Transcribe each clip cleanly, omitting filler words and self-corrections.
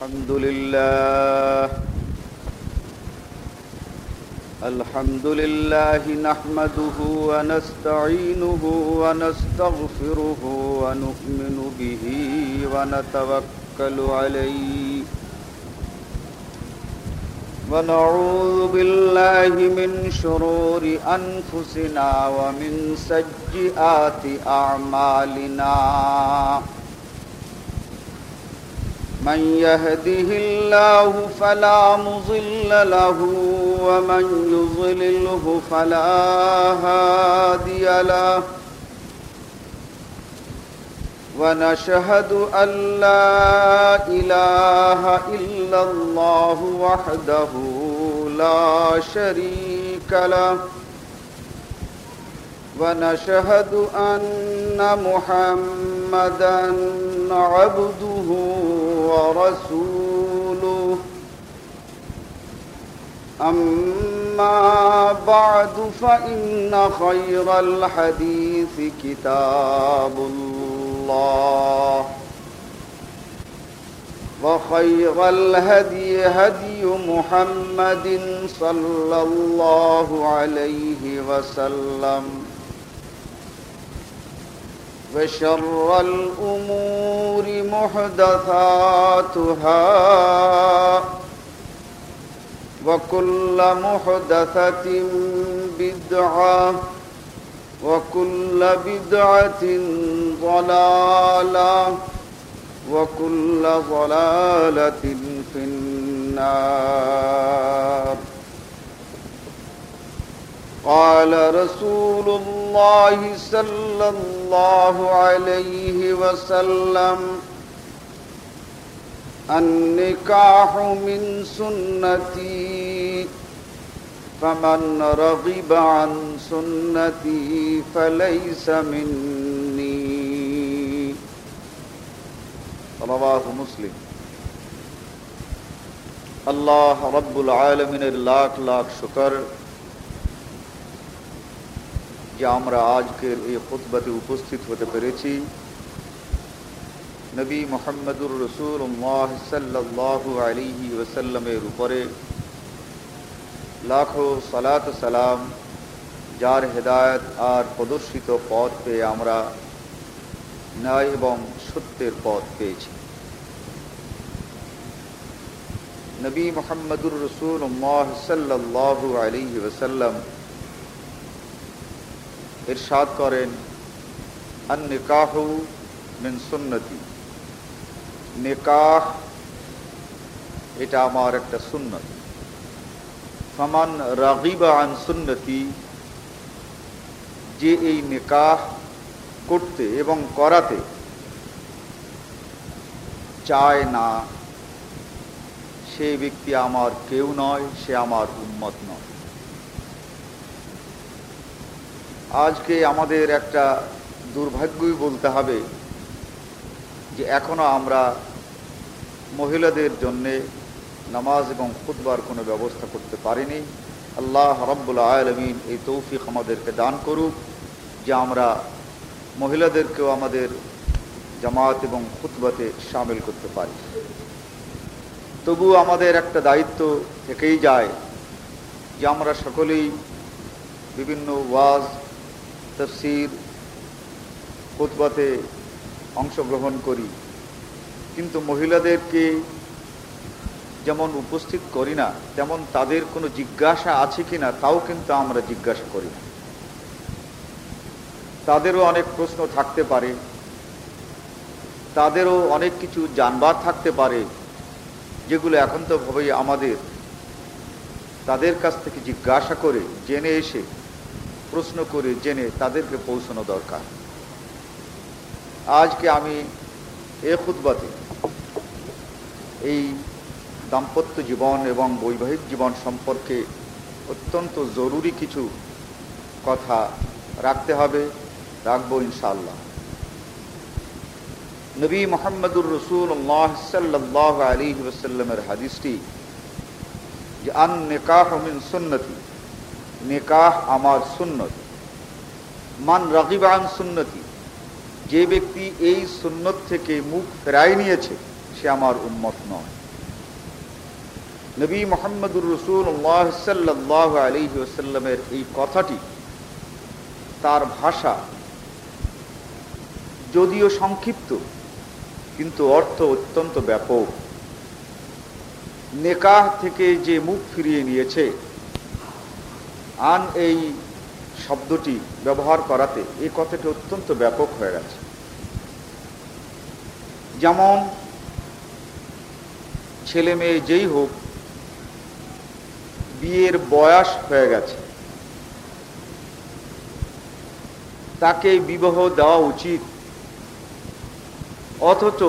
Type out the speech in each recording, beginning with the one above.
الحمد لله نحمده ونستعينه ونستغفره ونؤمن به ونتوكل عليه ونعوذ بالله من شرور أنفسنا ومن سيئات أعمالنا من يهده الله فلا مضل له ومن يضلله فلا هادي له ونشهد أن لا إله إلا الله وحده لا شريك له ونشهد أن محمدًا عبده ورسوله أما بعد فإن خير الحديث كتاب الله وخير الهدي هدي محمد صلى الله عليه وسلم وشر الأمور محدثاتها وكل محدثة بدعة وكل بدعة ضلالة وكل ضلالة في النار. قال رسول الله صلى الله عليه وسلم النكاح من سنتي فمن رغب عن سنتي فليس مني. رواه مسلم. আল্লাহ রাব্বুল আলামিনের লাখ লাখ শুকর যে আমরা আজকের এই খুতবাতে উপস্থিত হতে পেরেছি। নবী মুহাম্মদুর রাসূলুল্লাহ সাল্লাল্লাহু আলাইহি ওয়াসাল্লামের উপরে লাখো সালাত সালাম, যার হেদায়েত আর প্রদর্শিত পথ পেয়ে আমরা ন্যায় এবং সত্যের পথ পেয়েছি। নবী মুহাম্মদুর রাসূলুল্লাহ সাল্লাল্লাহু আলাইহি ওয়াসাল্লাম ইরশাদ করেন, আন-নিকাহু মিন সুন্নতি, নিকাহ এটা আমার একটা সুন্নত। ফামান রাগিবা আন সুন্নতি, যে এই নিকাহ করতে এবং করাতে চায় না, সে ব্যক্তি আমার কেউ নয়, সে আমার উম্মত নয়। আজকে আমাদের একটা দুর্ভাগ্যই বলতে হবে যে এখনো আমরা মহিলাদের জন্যে নামাজ এবং খুতবার কোনো ব্যবস্থা করতে পারিনি। আল্লাহ রাব্বুল আলামিন এই তৌফিক আমাদেরকে দান করুক যে আমরা মহিলাদেরকেও আমাদের জামাত এবং খুতবাতে শামিল করতে পারি। তবু আমাদের একটা দায়িত্ব থেকেই যায় যে আমরা সকলেই বিভিন্ন ওয়াজ, তাফসীর, খুতবাতে অংশগ্রহণ করি, কিন্তু মহিলাদেরকে যেমন উপস্থিত করি না, তেমন তাদের কোনো জিজ্ঞাসা আছে কিনা তাও কিন্তু আমরা জিজ্ঞাসা করি না। তাদেরও অনেক প্রশ্ন থাকতে পারে, তাদেরও অনেক কিছু জানবার থাকতে পারে, যেগুলো এখন তো ভাবেই আমাদের তাদের কাছ থেকে জিজ্ঞাসা করে জেনে এসে, প্রশ্ন করে জেনে তাদেরকে পৌঁছানো দরকার। আজকে আমি এই খুতবাতে এই দাম্পত্য জীবন এবং বৈবাহিক জীবন সম্পর্কে অত্যন্ত জরুরি কিছু কথা রাখবো ইনশাআল্লাহ। নবী মুহাম্মদুর রাসূলুল্লাহ সাল্লাল্লাহু আলাইহি ওয়াসাল্লামের হাদিসটি যে আন নিকাহ মিন সুন্নতি, নিকাহ আমার সুন্নত। মান রাগিবা আন সুন্নতি, যে ব্যক্তি এই সুন্নত থেকে মুখ ফেরাই নিয়েছে সে আমার উম্মত নয়। নবী মুহাম্মদুর রাসূলুল্লাহ সাল্লাল্লাহু আলাইহি ওয়াসাল্লামের এই কথাটি, তার ভাষা যদিও সংক্ষিপ্ত কিন্তু অর্থ অত্যন্ত ব্যাপক। নেকাহ থেকে যে মুখ ফিরিয়ে নিয়েছে, আন এই শব্দটি ব্যবহার করাতে এই কথাটি অত্যন্ত ব্যাপক হয়ে গেছে। যেমন ছেলে মেয়ে যেই হোক, বিয়ের বয়স হয়ে গেছে, তাকে বিবাহ দেওয়া উচিত। অথচ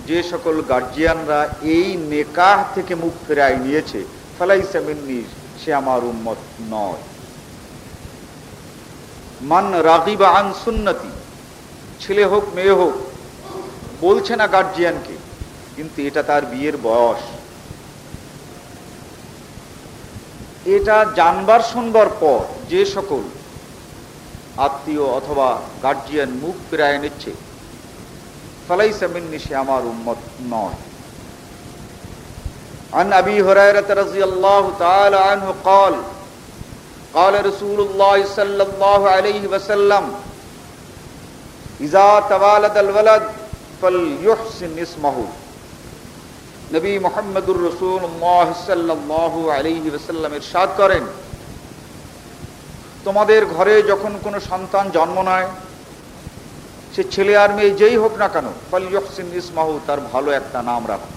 যে সকল গার্জিয়ানরা এই নেকাহ থেকে মুখ ফেরাই নিয়েছে, ফালাইসা মিন্নি, সে আমার উম্মত নয়। মান রাগিবা আন সুন্নতি, ছেলে হোক মেয়ে হোক, বলছে না গার্জিয়ানকে, কিন্তু এটা তার বিয়ের বয়স। এটা জানবার শুনবার পর যে সকল আত্মীয় অথবা গার্জিয়ান মুখ ফেরায় নিচ্ছে, ফালাইসা মিন্নি, সে আমার উম্মত নয়। عن أبي هريرة رضي الله تعالى عنه قال قال رسول الله صلى الله عليه وسلم إذا توالد الولد فليحسن اسمه। নবী মুহাম্মদুর রাসূলুল্লাহ সাল্লাল্লাহু আলাইহি ওয়াসাল্লাম ইরশাদ করেন, তোমাদের ঘরে যখন কোনো সন্তান জন্ম নেয়, সে ছেলে আর মেয়ে যেই হোক না কেন, ফালইউহসিন ইসমাহু, তার ভালো একটা নাম রাখো।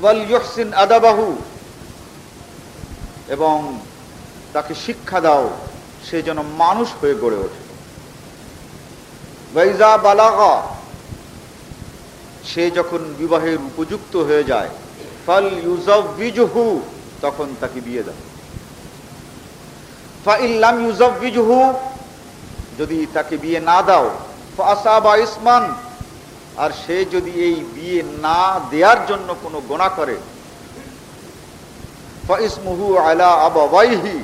ওয়ালইউহসিন আদাবাহু, এবং তাকে শিক্ষা দাও, সে যেন মানুষ হয়ে গড়ে ওঠে। ওয়াইজা বালাগা, সে যখন বিবাহের উপযুক্ত হয়ে যায়, ফালইউযাওবিজহু, তখন তাকে বিয়ে দাও। ফাইন লাম ইউযাওবিজহু, যদি তাকে বিয়ে না দাও, ফাসাবা ইসমান, আর সে যদি এই বিয়ে না দেওয়ার জন্য কোনো গুনাহ করে, ফাইসমুহু আলা আবাওয়াইহি,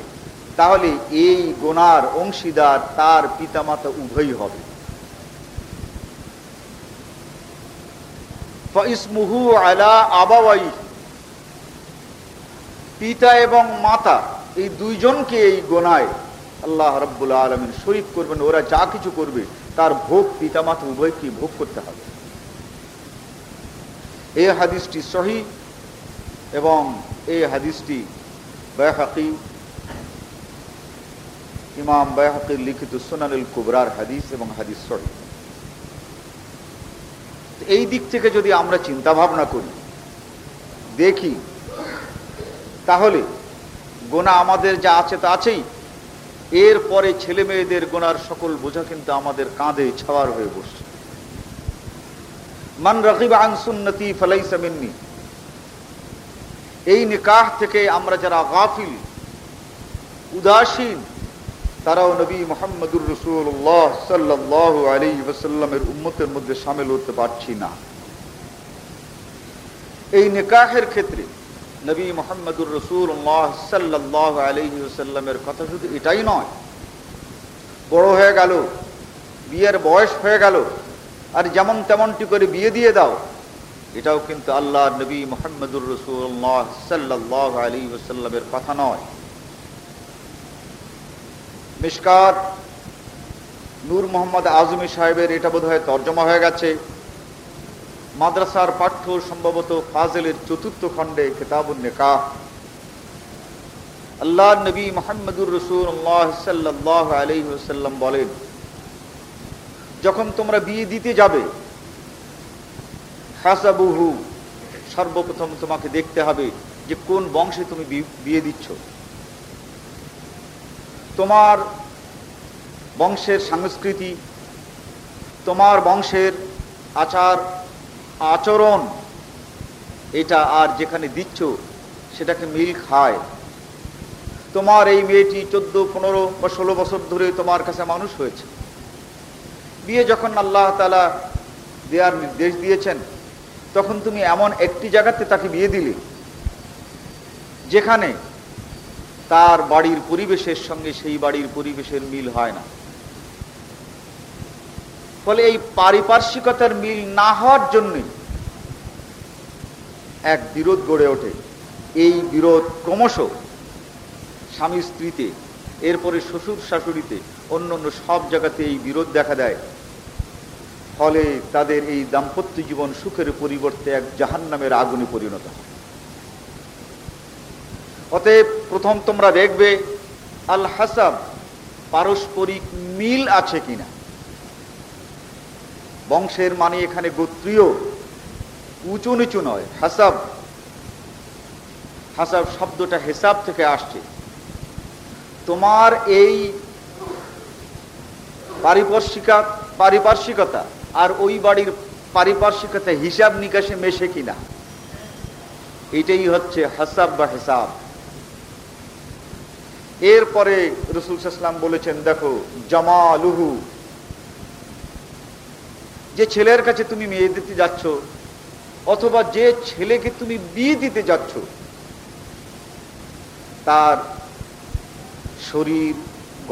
তাহলে এই গুনার অংশীদার তার পিতামাতা উভয়ই হবে। ফাইসমুহু আলা আবাওয়াইহি, পিতা এবং মাতা এই দুইজনকে এই গুনায় আল্লাহ রাব্বুল আলামিন শরীক করবেন। ওরা যা কিছু করবে তার ভোগ পিতামাতা উভয়কে ভোগ করতে হবে। এই হাদিসটি সহিহ, এবং এই হাদিসটি বাইহাকি, ইমাম বাইহাকির লিখিত সুনানুল কুবরার হাদিস, এবং হাদিস সহিহ। এই দিক থেকে যদি আমরা চিন্তা ভাবনা করি, দেখি, তাহলে গুনাহ আমাদের যা আছে তা আছেই, এরপরে ছেলে মেয়েদের গুনার সকল বোঝা কিন্তু আমাদের কাঁধে ছাওয়ার হয়ে বসছে। মান রাগিবা আন সুন্নতি ফালাইসা মিন্নি, এই নিকাহ থেকে আমরা যারা গাফিল, উদাসীন, তারাও নবী মুহাম্মদুর রাসূলুল্লাহ সাল্লাল্লাহু আলাইহি ওয়াসাল্লামের উম্মতের মধ্যে শামিল হতে পারছি না। এই নিকাহের ক্ষেত্রে নবী মুহাম্মদুর রাসূলুল্লাহ সাল্লাল্লাহু আলাইহি ওয়াসাল্লামের কথা শুধু এটাই নয়, বড় হয়ে গেল, বিয়ের বয়স হয়ে গেল, আর যেমন তেমনটি করে বিয়ে দিয়ে দাও, এটাও কিন্তু আল্লাহর নবী মুহাম্মদুর রাসূলুল্লাহ সাল্লাল্লাহু আলাইহি ওয়াসাল্লামের কথা নয়। মিশকাত নূর মোহাম্মদ আজমি সাহেবের এটা বোধহয় তর্জমা হয়ে গেছে। মাদ্রাসার পাঠ্য সম্ভবত ফাজিলের ৪র্থ খণ্ডে কিতাবুন নিকাহ, আল্লাহর নবী মুহাম্মদুর রাসূলুল্লাহ সাল্লাল্লাহু আলাইহি ওয়াসাল্লাম বলেন, যখন তোমরা বিয়ে দিতে যাবে, হাসাবুহু, সর্বপ্রথম তোমাকে দেখতে হবে যে কোন বংশে তুমি বিয়ে দিচ্ছ। তোমার বংশের সংস্কৃতি, তোমার বংশের আচার আচরণ, এটা আর যেখানে দিচ্ছ সেটাকে মিল খায়। তোমার এই মেয়েটি 14, 15 বা 16 বছর ধরে তোমার কাছে মানুষ হয়েছে। বিয়ে যখন আল্লাহ তাআলা দেওয়ার নির্দেশ দিয়েছেন, তখন তুমি এমন একটি জায়গাতে তাকে বিয়ে দিলে যেখানে তার বাড়ির পরিবেশের সঙ্গে সেই বাড়ির পরিবেশের মিল হয় না। ফলে এই পারিপার্শ্বিকতার মিল না হওয়ার জন্য এক বিরোধ গড়ে ওঠে। এই বিরোধ ক্রমশ স্বামী স্ত্রীতে, এরপরে শ্বশুর শাশুড়িতে, অন্য অন্য সব জায়গাতে এই বিরোধ দেখা দেয়। ফলে তাদের এই দাম্পত্য জীবন সুখের পরিবর্তে এক জাহান্নামের আগুনে পরিণত হয়। অতএব প্রথম তোমরা দেখবে আল হাসাব, পারস্পরিক মিল আছে কিনা। বংশের মানে এখানে গোত্রীয়, উঁচু নিচু নয়। হাসাব, হাসাব শব্দটা হিসাব থেকে আসছে। তোমার এই পারিপার্শ্বিকতা আর ওই বাড়ির পারিপার্শ্বিকতা হিসাব নিকাশে মেশে কিনা, এটাই হচ্ছে হাসাব বা হিসাব। এরপরে রাসূল সাল্লাল্লাহু আলাইহি ওয়াসাল্লাম বলেছেন, দেখো জামালুহু, যে ছেলের কাছে তুমি মেয়ে দিতে যাচ্ছ অথবা যে ছেলেকে তুমি বিয়ে দিতে যাচ্ছ, তার শরীর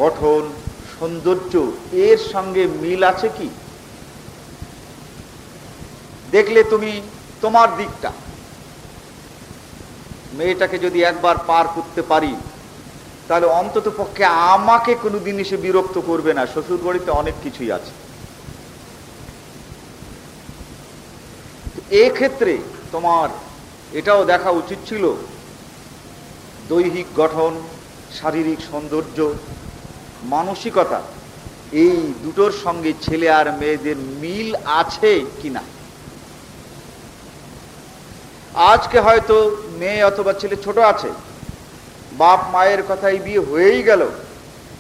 গঠন সৌন্দর্য এর সঙ্গে মিল আছে কি। দেখলে তুমি তোমার দিকটা, মেয়েটাকে যদি একবার পার করতে পারি তাহলে অন্তত পক্ষে আমাকে কোনোদিন এসে বিরক্ত করবে না। শ্বশুর বাড়িতে অনেক কিছুই আছে। এক্ষেত্রে তোমার এটাও দেখা উচিত ছিল দৈহিক গঠন, শারীরিক সৌন্দর্য, মানসিকতা, এই দুটোর সঙ্গে ছেলে আর মেয়েদের মিল আছে কিনা। আজকে হয়তো মেয়ে অথবা ছেলে ছোট আছে, বাপ মায়ের কথাই বিয়ে হয়েই গেল,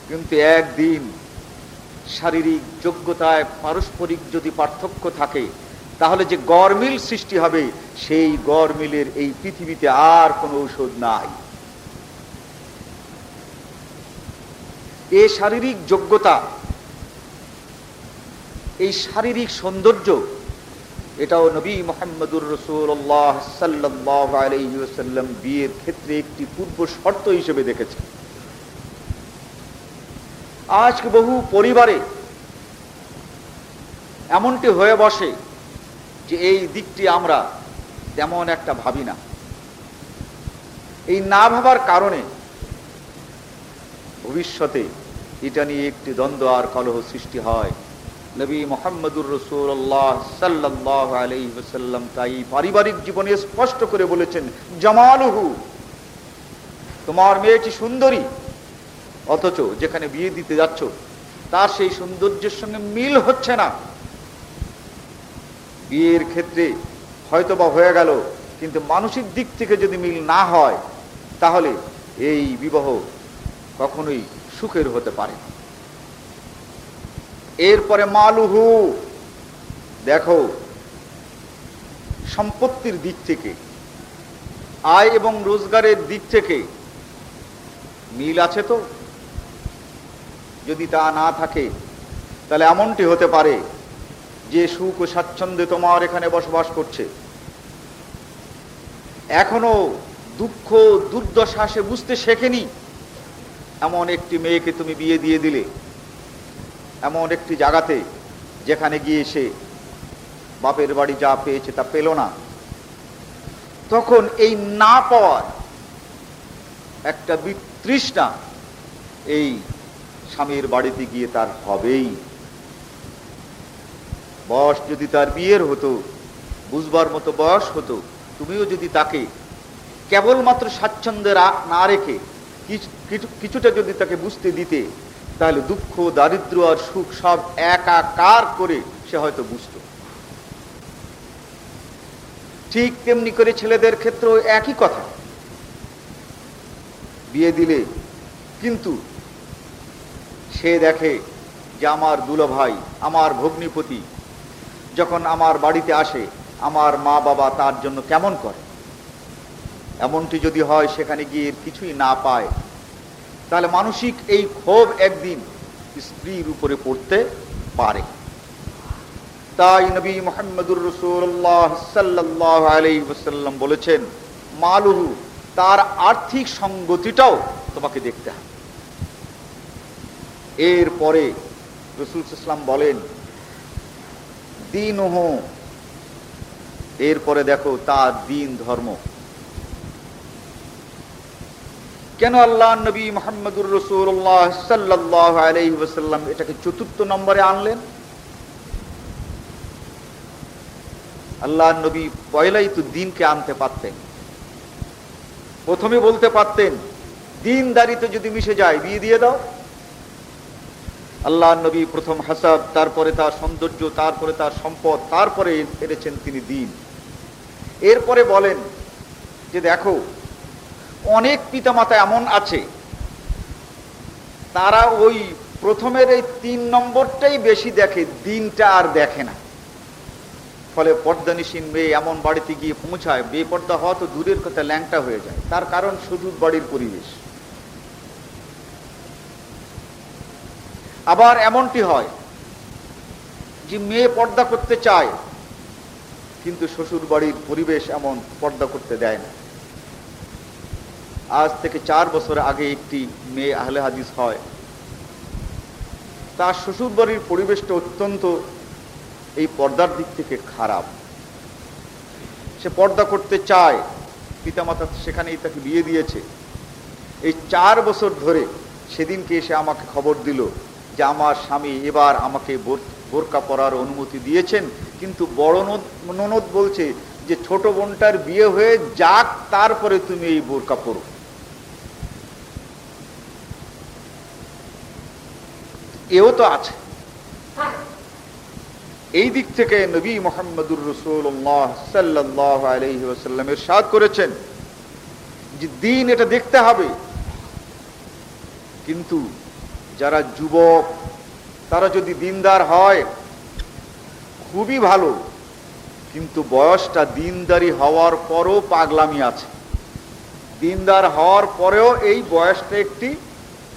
কিন্তু একদিন শারীরিক যোগ্যতায় পারস্পরিক যদি পার্থক্য থাকে তাহলে যে গড়মিল সৃষ্টি হবে, সেই গড়মিলের এই পৃথিবীতে আর কোনো ঔষধ নাই। এই শারীরিক যোগ্যতা, এই শারীরিক সৌন্দর্য, এটাও নবী মুহাম্মদুর রাসূলুল্লাহ সাল্লাল্লাহু আলাইহি ওয়াসাল্লাম বিয়ের ক্ষেত্রে একটি পূর্ব শর্ত হিসেবে দেখেছেন। আজকে বহু পরিবারে এমনটি হয়ে বসে যে এই দিকটি আমরা তেমন একটা ভাবি না। এই না ভাবার কারণে ভবিষ্যতে এটা নিয়ে একটি দ্বন্দ্ব আর কলহ সৃষ্টি হয়। নবী মুহাম্মদুর রাসূলুল্লাহ সাল্লাল্লাহু আলাইহি ওয়াসাল্লাম তাই পারিবারিক জীবনে স্পষ্ট করে বলেছেন, জামালুহু, তোমার মেয়েটি সুন্দরী, অথচ যেখানে বিয়ে দিতে যাচ্ছ তার সেই সৌন্দর্যের সঙ্গে মিল হচ্ছে না। বিয়ের ক্ষেত্রে হয়তোবা হয়ে গেল, কিন্তু মানসিক দিক থেকে যদি মিল না হয় তাহলে এই বিবাহ কখনোই সুখের হতে পারে না। এরপরে মালুহু, দেখো সম্পত্তির দিক থেকে, আয় এবং রোজগারের দিক থেকে মিল আছে তো। যদি তা না থাকে তাহলে এমনটি হতে পারে যে সুখ ও স্বাচ্ছন্দ্যে তোমার এখানে বসবাস করছে, এখনো দুঃখ দুর্দশা সে বুঝতে শেখেনি, এমন একটি মেয়েকে তুমি বিয়ে দিয়ে দিলে এমন একটি জায়গাতে যেখানে গিয়ে সে বাপের বাড়ি যা পেয়েছে তা পেল না, তখন এই না পাওয়ার একটা বিতৃষ্ণা এই স্বামীর বাড়িতে গিয়ে তার হবেই। বয়স যদি তার বিয়ের হতো, বুঝবার মতো বয়স হতো, তুমিও যদি তাকে কেবলমাত্র স্বাচ্ছন্দ্যে না রেখে কিছুটা যদি তাকে বুঝতে দিতে, তাহলে দুঃখ দারিদ্র আর সুখ সব একাকার করে সে হয়তো বুঝত। ঠিক তেমনি করে ছেলেদের ক্ষেত্রেও একই কথা। বিয়ে দিলে কিন্তু সে দেখে যে আমার দুলা ভাই, আমার ভগ্নিপতি যখন আমার বাড়িতে আসে আমার মা বাবা তার জন্য কেমন করে। এমনটি যদি হয় সেখানে গিয়ে কিছুই না পায়, তাহলে মানসিক এই ক্ষোভ একদিন স্ত্রীর উপরে পড়তে পারে। তাই নবী মুহাম্মদুর রাসূলুল্লাহ সাল্লাল্লাহু আলাইহি ওয়াসাল্লাম বলেছেন, মালুহু, তার আর্থিক সঙ্গতিটাও তোমাকে দেখতে হবে। এরপরে রাসূল সাল্লাল্লাহু আলাইহি ওয়াসাল্লাম বলেন, দীনুহু, এরপরে দেখো তার দিন ধর্ম। কেন আল্লাহ নবী মুহাম্মদুর রাসূলুল্লাহ সাল্লাল্লাহু আলাইহি ওয়াসাল্লাম এটাকে চতুর্থ নম্বরে আনলেন? আল্লাহ নবী পয়লাই তো দিনকে আনতে পারতেন, প্রথমে বলতে পারতেন দিনদারিতে যদি মিশে যায় বিয়ে দিয়ে দাও। আল্লাহ নবী প্রথম হাসাব, তারপরে তার সৌন্দর্য, তারপরে তার সম্পদ, তারপরে এনেছেন তিনি দিন। এরপরে বলেন যে দেখো অনেক পিতামাতা এমন আছে তারা ওই প্রথমের এই 3 নম্বরটাই বেশি দেখে, দিনটা আর দেখে না। ফলে পর্দানিসীন মেয়ে এমন বাড়িতে গিয়ে পৌঁছায়, বেপর্দা হওয়া তো দূরের কথা, ল্যাংটা হয়ে যায়। তার কারণ শুধু বাড়ির পরিবেশ। আবার এমনটি হয় যে মেয়ে পর্দা করতে চায় কিন্তু শ্বশুর বাড়ির পরিবেশ এমন পর্দা করতে দেয় না। আজ থেকে 4 বছর আগে একটি মেয়ে আহলে হাদিস হয়, তার শ্বশুর বাড়ির পরিবেশটা অত্যন্ত এই পর্দার দিক থেকে খারাপ। সে পর্দা করতে চায়, পিতামাতা সেখানেই তাকে বিয়ে দিয়েছে। এই 4 বছর ধরে সেদিনকে এসে আমাকে খবর দিল যে আমার স্বামী এবার আমাকে বোরকা পরার অনুমতি দিয়েছেন, কিন্তু বড় ননদ বলছে যে ছোট বোনটার বিয়ে হয়ে যাক তারপরে তুমি এই বোরকা পরো। এও তো আছে। এই দিক থেকে নবী মুহাম্মদুর রাসূলুল্লাহ সাল্লাল্লাহু আলাইহি ওয়াসাল্লাম ইরশাদ করেছেন যে দিন এটা দেখতে হবে। কিন্তু যারা যুবক তারা যদি দিনদার হয় খুবই ভালো, কিন্তু বয়সটা দিনদারি হওয়ার পরও পাগলামি আছে। দিনদার হওয়ার পরেও এই বয়সটা একটি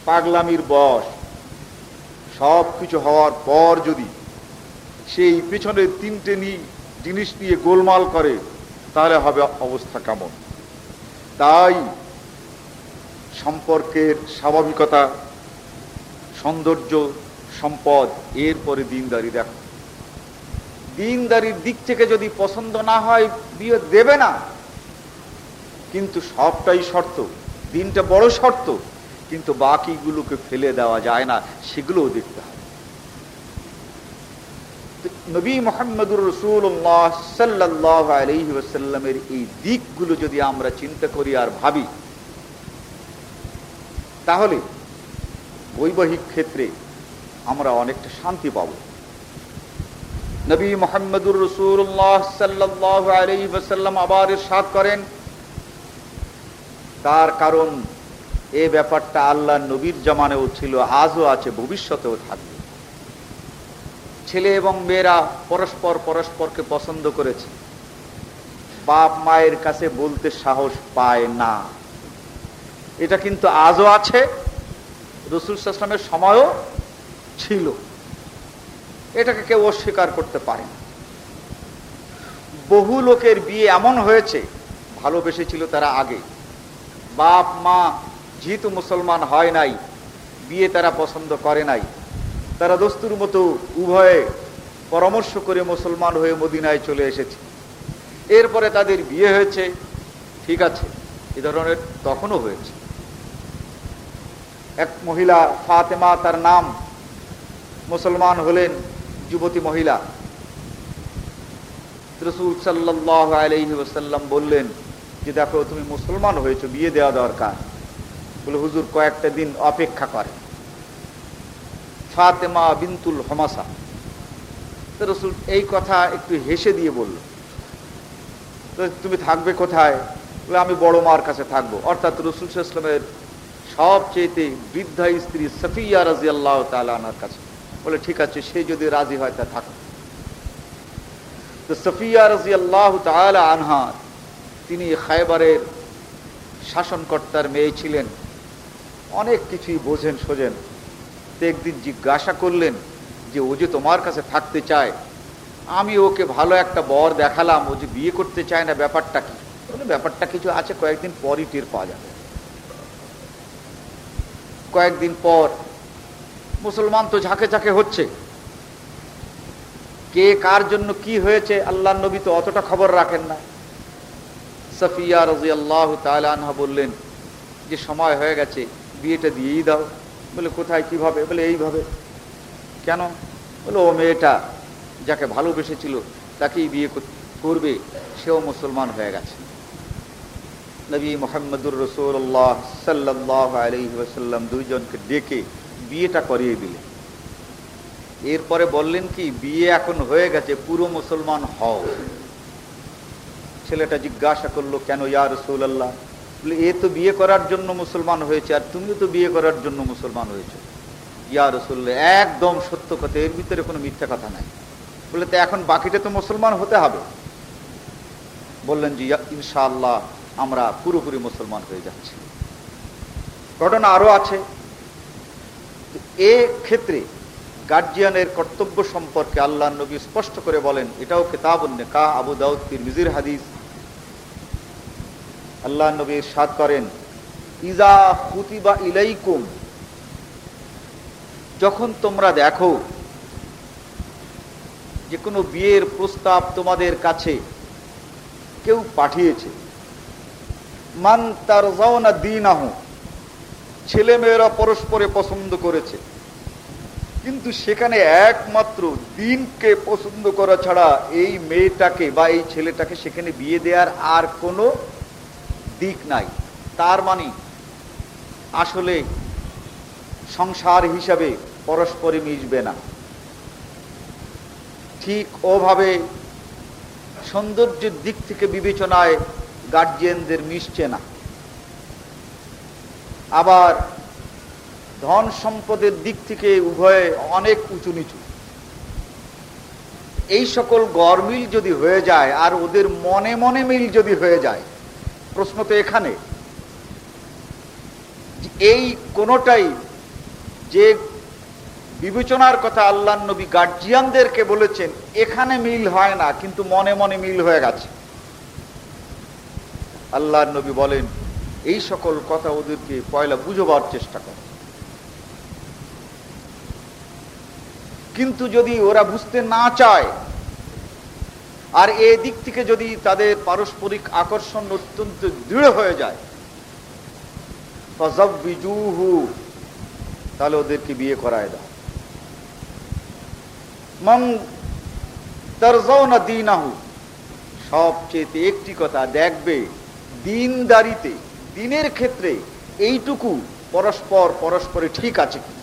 পাগলামির বয়স। সব কিছু হওয়ার পর যদি সেই পিছনে 3টে জিনিস নিয়ে গোলমাল করে তাহলে হবে অবস্থা কেমন। তাই সম্পর্কের স্বাভাবিকতা, সৌন্দর্য, সম্পদ, এরপরে দিনদারি দেখো। দিনদারির দিক থেকে যদি পছন্দ না হয় বিয়ে দেবে না, কিন্তু সবটাই শর্ত। দিনটা বড় শর্ত, কিন্তু বাকিগুলোকে ফেলে দেওয়া যায় না, সেগুলোও দেখতে হবে। নবী মুহাম্মদুর রাসূলুল্লাহ সাল্লাল্লাহু আলাইহি ওয়াসাল্লামের এই দিকগুলো যদি আমরা চিন্তা করি আর ভাবি, তাহলে বৈবাহিক ক্ষেত্রে আমরা অনেকটা শান্তি পাব। নবী মুহাম্মদুর রাসূলুল্লাহ সাল্লাল্লাহু আলাইহি ওয়াসাল্লাম আবার ইরশাদ করেন, তার কারণ এই ব্যাপারটা আল্লাহ নবীর জামানেও ছিল, আজও আছে, ভবিষ্যতেও থাকবে। ছেলে এবং মেয়েরা পরস্পরকে পছন্দ করেছে, বাপ মায়ের কাছে বলতে সাহস পায় না। এটা কিন্তু আজও আছে, রাসূল সাল্লাল্লাহু আলাইহি ওয়াসাল্লামের সময়ও ছিল। এটাকে কেউ অস্বীকার করতে পারে না। বহু লোকের বিয়ে এমন হয়েছে, ভালোবেসেছিল তারা আগে, বাপ মা যেহেতু মুসলমান হয় নাই, বিয়ে তারা পছন্দ করে নাই, তারা দস্তুর মতো উভয়ে পরামর্শ করে মুসলমান হয়ে মদিনায় চলে এসেছে। এরপরে তাদের বিয়ে হয়েছে, ঠিক আছে, এ ধরনের তখনও হয়েছে। এক মহিলা ফাতেমা তার নাম, মুসলমান হলেন, যুবতী মহিলা। রাসূল সাল্লাল্লাহু আলাইহি ওয়াসাল্লাম বললেন যে দেখো তুমি মুসলমান হয়েছো, বিয়ে দেওয়া দরকার। বলে হুজুর কয়েকটা দিন অপেক্ষা করে। ফাতেমা বিনতুল হুমাসা, রাসূল এই কথা একটু হেসে দিয়ে বলল, তুমি থাকবে কোথায়? বলে আমি বড় মার কাছে থাকবো। অর্থাৎ রাসূল সাল্লাল্লাহু আলাইহি ওয়াসাল্লামের সবচেয়ে বৃদ্ধা স্ত্রী সফিয়া রাদিয়াল্লাহু তাআলা আনহার কাছে। বলে ঠিক আছে, সে যদি রাজি হয় তা থাকো। তো সফিয়া রাদিয়াল্লাহু তাআলা আনহা তিনি খায়বারের শাসনকর্তার মেয়ে ছিলেন, অনেক কিছুই বোঝেন সোজেন। তো একদিন জিজ্ঞাসা করলেন যে ও যে তোমার কাছে থাকতে চায়, আমি ওকে ভালো একটা বর দেখালাম, ও যে বিয়ে করতে চায় না, ব্যাপারটা কি? বলে ব্যাপারটা কিছু আছে, কয়েকদিন পরই টের পাওয়া যাবে। কয়েকদিন পর মুসলমান তো ঝাঁকে ঝাঁকে হচ্ছে, কে কার জন্য কি হয়েছে আল্লাহর নবী তো অতটা খবর রাখেন না। সাফিয়া রাদিয়াল্লাহু তাআলা আনহা বললেন যে সময় হয়ে গেছে, বিয়েটা দিয়েই দাও। বলে কোথায়, কিভাবে? বলে এইভাবে। কেন? বলে ও মেয়েটা যাকে ভালোবেসেছিল তাকেই বিয়ে করবে, সেও মুসলমান হয়ে গেছে। নবী মুহাম্মদুর রাসূলুল্লাহ সাল্লাল্লাহু আলাইহি ওয়াসাল্লাম দুইজনকে ডেকে বিয়েটা করিয়ে দিলেন। এরপরে বললেন কি, বিয়ে এখন হয়ে গেছে, পুরো মুসলমান হও। ছেলেটা জিজ্ঞাসা করলো, কেন ইয়া রাসূলুল্লাহ? বলে এ তো বিয়ে করার জন্য মুসলমান হয়েছে, আর তুমিও তো বিয়ে করার জন্য মুসলমান হয়েছে। ইয়া রাসূলুল্লাহ, একদম সত্য কথা, এর ভিতরে কোনো মিথ্যা কথা নাই। বলে তো এখন বাকিটা তো মুসলমান হতে হবে। বললেন যে ইনশাআল্লাহ আমরা পুরোপুরি মুসলমান হয়ে যাচ্ছি। ঘটনা আরো আছে। এ ক্ষেত্রে গার্জিয়ানের কর্তব্য সম্পর্কে আল্লাহর নবী স্পষ্ট করে বলেন, এটাও কিতাবুন নিকাহ, আবু দাউদ তিরমিজির হাদিস। আল্লাহর নবী ইরশাদ করেন, ইজা খুতিবা ইলাইকুম, যখন তোমরা দেখো যে কোনো বিয়ের প্রস্তাব তোমাদের কাছে কেউ পাঠিয়েছে, মান তারজাউনা দীনাহু, ছেলে মেয়েরা পরস্পরে পছন্দ করেছে, কিন্তু সেখানে একমাত্র দিনকে পছন্দ করা ছাড়া এই মেয়েটাকে বা এই ছেলেটাকে সেখানে বিয়ে দেওয়ার আর কোনো দিক নাই। তার মানে আসলে সংসার হিসাবে পরস্পরে মিশবে না। ঠিক ওভাবে সৌন্দর্যের দিক থেকে বিবেচনায় গার্জিয়ানদের মিশছে না। আবার ধন সম্পদের দিক থেকে উভয়ে অনেক উঁচু নিচু। এই সকল গরমিল যদি হয়ে যায় আর ওদের মনে মনে মিল যদি হয়ে যায়, প্রশ্ন তো এখানে এই কোনটাই যে বিবেচনার কথা আল্লাহর নবী গার্জিয়ানদেরকে বলেছেন, এখানে মিল হয় না, কিন্তু মনে মনে মিল হয়ে গেছে। আল্লাহর নবী বলেন, এই সকল কথা ওদেরকে পয়লা বুঝবার চেষ্টা করে। কিন্তু যদি ওরা বুঝতে না চায় আর এই দিক থেকে যদি তাদের পারস্পরিক আকর্ষণ অত্যন্ত দৃঢ় হয়ে যায়, ফাযাব্বিজুহু, তাহলে ওদেরকে বিয়ে করায় দাও। মান তারজাউনা দীনাহু, সবচেয়ে একটি কথা দেখবে, দিনদারিতে, দিনের ক্ষেত্রে এইটুকু পরস্পরে ঠিক আছে কি।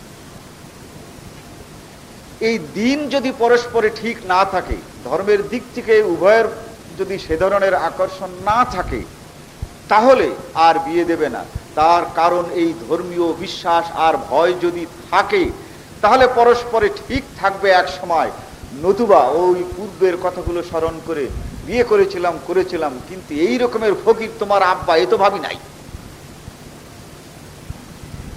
এই দিন যদি পরস্পরে ঠিক না থাকে, ধর্মের দিক থেকে উভয়ের যদি সে ধরনের আকর্ষণ না থাকে, তাহলে আর বিয়ে দেবে না। তার কারণ এই ধর্মীয় বিশ্বাস আর ভয় যদি থাকে, তাহলে পরস্পরে ঠিক থাকবে এক সময়। নতুবা ওই পূর্বের কথাগুলো স্মরণ করে বিয়ে করেছিলাম, কিন্তু এই রকমের ফকির তোমার আব্বা, এ তো ভাবি নাই।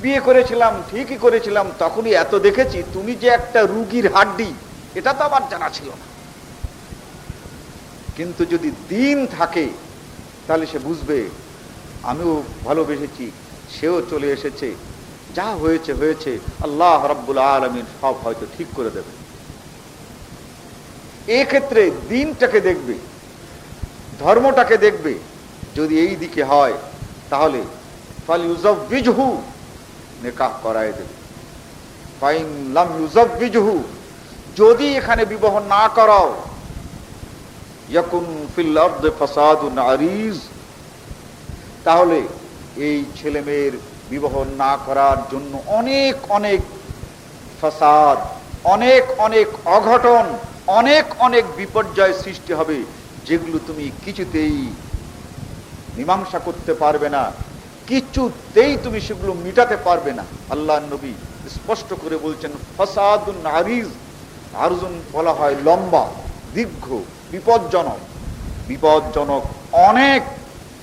বিয়ে করেছিলাম, ঠিকই করেছিলাম, তখনই এত দেখেছি, তুমি যে একটা রুগীর হাড্ডি, এটা তো আমার জানা ছিল না। কিন্তু যদি দিন থাকে, তাহলে সে বুঝবে আমিও ভালোবেসেছি, সেও চলে এসেছে, যা হয়েছে হয়েছে, আল্লাহ রাব্বুল আলামিন সব হয়তো ঠিক করে দেবে। এক্ষেত্রে দিনটাকে দেখবে, ধর্মটাকে দেখবে। যদি এই দিকে হয়, তাহলে ফালইউযাব্বিজহু, নিকাহ করায় দেবে। ফাইন লাম ইউযাব্বিজহু, যদি এখানে বিবাহ না করাও, ইয়াকুন ফিল আরদি ফাসাদুন আরিজ, তাহলে এই ছেলে মেয়ের বিবাহ না করার জন্য অনেক অনেক ফাসাদ, অনেক অনেক অঘটন, অনেক অনেক বিপর্যয় সৃষ্টি হবে, যেগুলো তুমি কিছুতেই মীমাংসা করতে পারবে না, কিছুতেই তুমি সেগুলো মিটাতে পারবে না। আল্লাহর নবী স্পষ্ট করে বলছেন, ফাসাদুন আরিজ, আরজুন বলা হয় লম্বা, দীর্ঘ, বিপজ্জনক, অনেক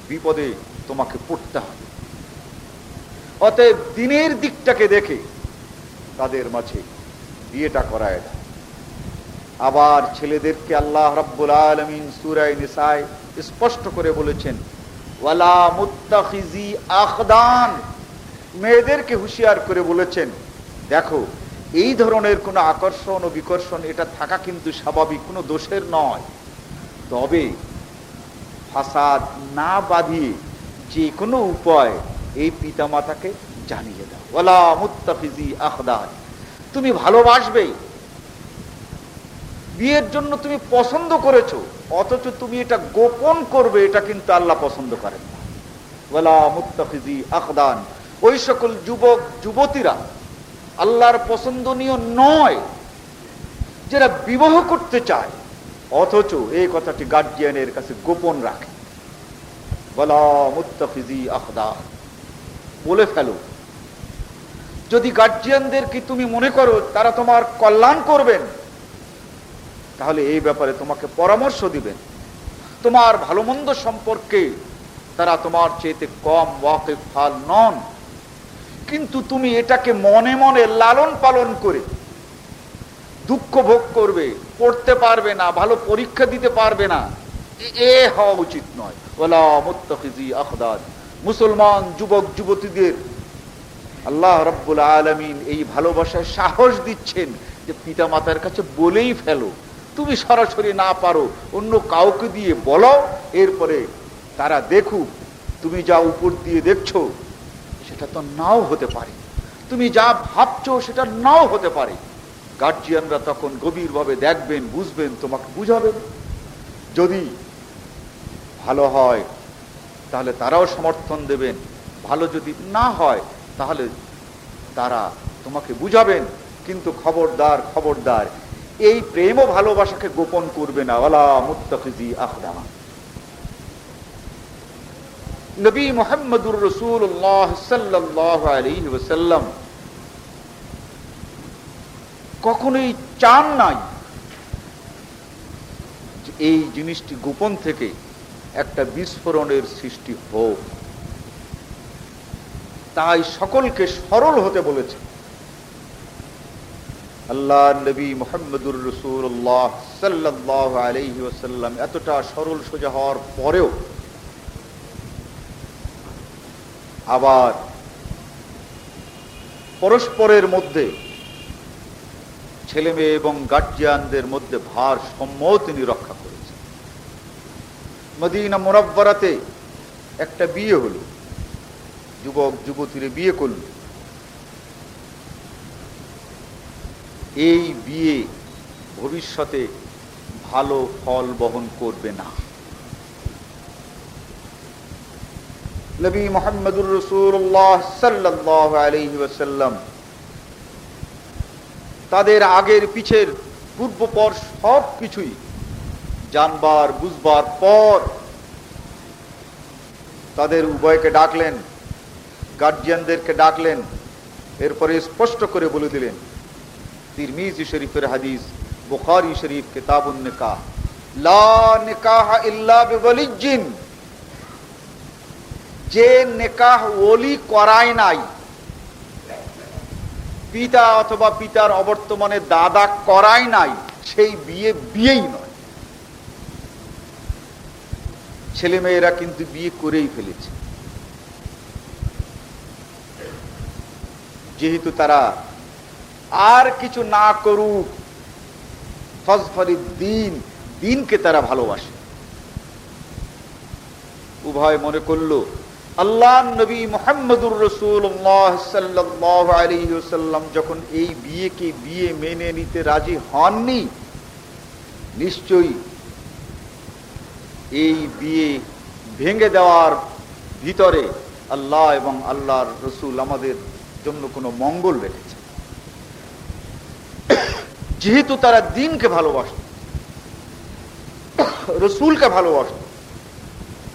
বিপদে তোমাকে পড়তে হবে। অতএব দিনের দিকটাকে দেখে তাদের মাঝে বিয়েটা করায় দেয়। আবার ছেলেদেরকে আল্লাহ রাব্বুল আলামিন সূরা নিসায় স্পষ্ট করে বলেছেন, ওয়ালা মুত্তাখিজি আখদান, মেয়েদেরকে হুঁশিয়ার করে বলেছেন, দেখো এই ধরনের কোনো আকর্ষণ ও বিকর্ষণ এটা থাকা কিন্তু স্বাভাবিক, কোনো দোষের নয়। তবে ফাসাদ না বাঁধিয়ে যে কোনো উপায় এই পিতামাতাকে জানিয়ে দাও। ওয়ালা মুত্তাখিজি আখদান, তুমি ভালোবাসবে, বিয়ের জন্য তুমি পছন্দ করেছো, অথচ তুমি এটা গোপন করবে, এটা কিন্তু আল্লাহ পছন্দ করেন না। ওয়ালা মুত্তাখিজি আখদান, ওই সকল যুবক যুবতীরা আল্লাহর পছন্দনীয় নয় যারা বিবাহ করতে চায় অথচ এই কথাটি গার্জিয়ানের কাছে গোপন রাখে। ওয়ালা মুত্তাখিজি আখদান, বলে ফেলো। যদি গার্জিয়ানদেরকে তুমি মনে করো তারা তোমার কল্যাণ করবেন, তাহলে এই ব্যাপারে তোমাকে পরামর্শ দিবেন। তোমার ভালো মন্দ সম্পর্কে তারা তোমার চেয়ে কম ওয়াকিফাল নন, কিন্তু তুমি এটাকে মনে মনে লালন পালন করে দুঃখ ভোগ করবে, পড়তে পারবে না, ভালো পরীক্ষা দিতে পারবে না, এ হওয়া উচিত নয়। ওয়ালা মুত্তাখিজি আখদান, মুসলমান যুবক যুবতীদের আল্লাহ রাব্বুল আলামিন এই ভালোবাসায় সাহস দিচ্ছেন যে পিতা মাতার কাছে বলেই ফেলো। তুমি সরাসরি না পারো অন্য কাউকে দিয়ে বলো, এরপরে তারা দেখুক। তুমি যা উপর দিয়ে দেখছো সেটা তো নাও হতে পারে, তুমি যা ভাবছো সেটা নাও হতে পারে। গার্জিয়ানরা তখন গভীরভাবে দেখবেন, বুঝবেন, তোমাকে বুঝাবেন। যদি ভালো হয় তাহলে তারাও সমর্থন দেবেন, ভালো যদি না হয় তাহলে তারা তোমাকে বুঝাবেন। কিন্তু খবরদার খবরদার, এই প্রেম ও ভালোবাসাকে গোপন করবে না। ওয়ালা মুত্তাখিজি আখদান। নবী মুহাম্মদুর রাসূলুল্লাহ সাল্লাল্লাহু আলাইহি ওয়াসাল্লাম কখনোই চান নাই যে এই জিনিসটি গোপন থেকে একটা বিস্ফোরণের সৃষ্টি হোক। তাই সকলকে সরল হতে বলেছে। আল্লাহ নবী মুহাম্মদুর রাসূলুল্লাহ সাল্লাল্লাহু আলাইহি ওয়াসাল্লাম এতটা সরল সোজা হওয়ার পরেও আবার পরস্পরের মধ্যে ছেলে মেয়ে এবং গার্জিয়ানদের মধ্যে ভারসাম্য তিনি রক্ষা করেছেন। মদিনা মুনাওয়ারাতে একটা বিয়ে হলো, যুবক যুবতীরা বিয়ে করল। এই বিয়ে ভবিষ্যতে ভালো ফল বহন করবে না। নবী মুহাম্মদুর রাসূলুল্লাহ সাল্লাল্লাহু আলাইহি ওয়াসাল্লাম তাদের আগের পিছের পূর্ব পর সব কিছুই জানবার বুঝবার পর তাদের উভয়কে ডাকলেন, গার্জিয়ানদেরকে ডাকলেন। এরপরে স্পষ্ট করে বলে দিলেন, তিরমিজি শরীফের হাদিস, বুখারী শরীফ কিতাবুন নিকাহ, লা নিকাহা ইল্লা বিওয়ালিয়্যিন, যে নিকাহ ওলি করায় নাই, পিতা অথবা পিতার অবর্তমানে দাদা করায় নাই, সেই বিয়ে বিয়েই নয়। ছেলে মেয়েরা কিন্তু বিয়ে করেই ফেলেছে, যেহেতু তারা আর কিছু না করুক, ফজফরিদ দ্বীন, দ্বীনকে তারা ভালোবাসে। উভয় মনে করলো আল্লাহ নবী মুহাম্মদুর রাসূলুল্লাহ সাল্লাল্লাহু আলাইহি ওয়াসাল্লাম যখন এই বিয়েকে বিয়ে মেনে নিতে রাজি হননি, নিশ্চয়ই এই বিয়ে ভেঙে দেওয়ার ভিতরে আল্লাহ এবং আল্লাহর রসুল আমাদের জন্য কোনো মঙ্গল রেখেছে। যেহেতু তারা দ্বীনকে ভালোবাসত, রসুলকে ভালোবাসত,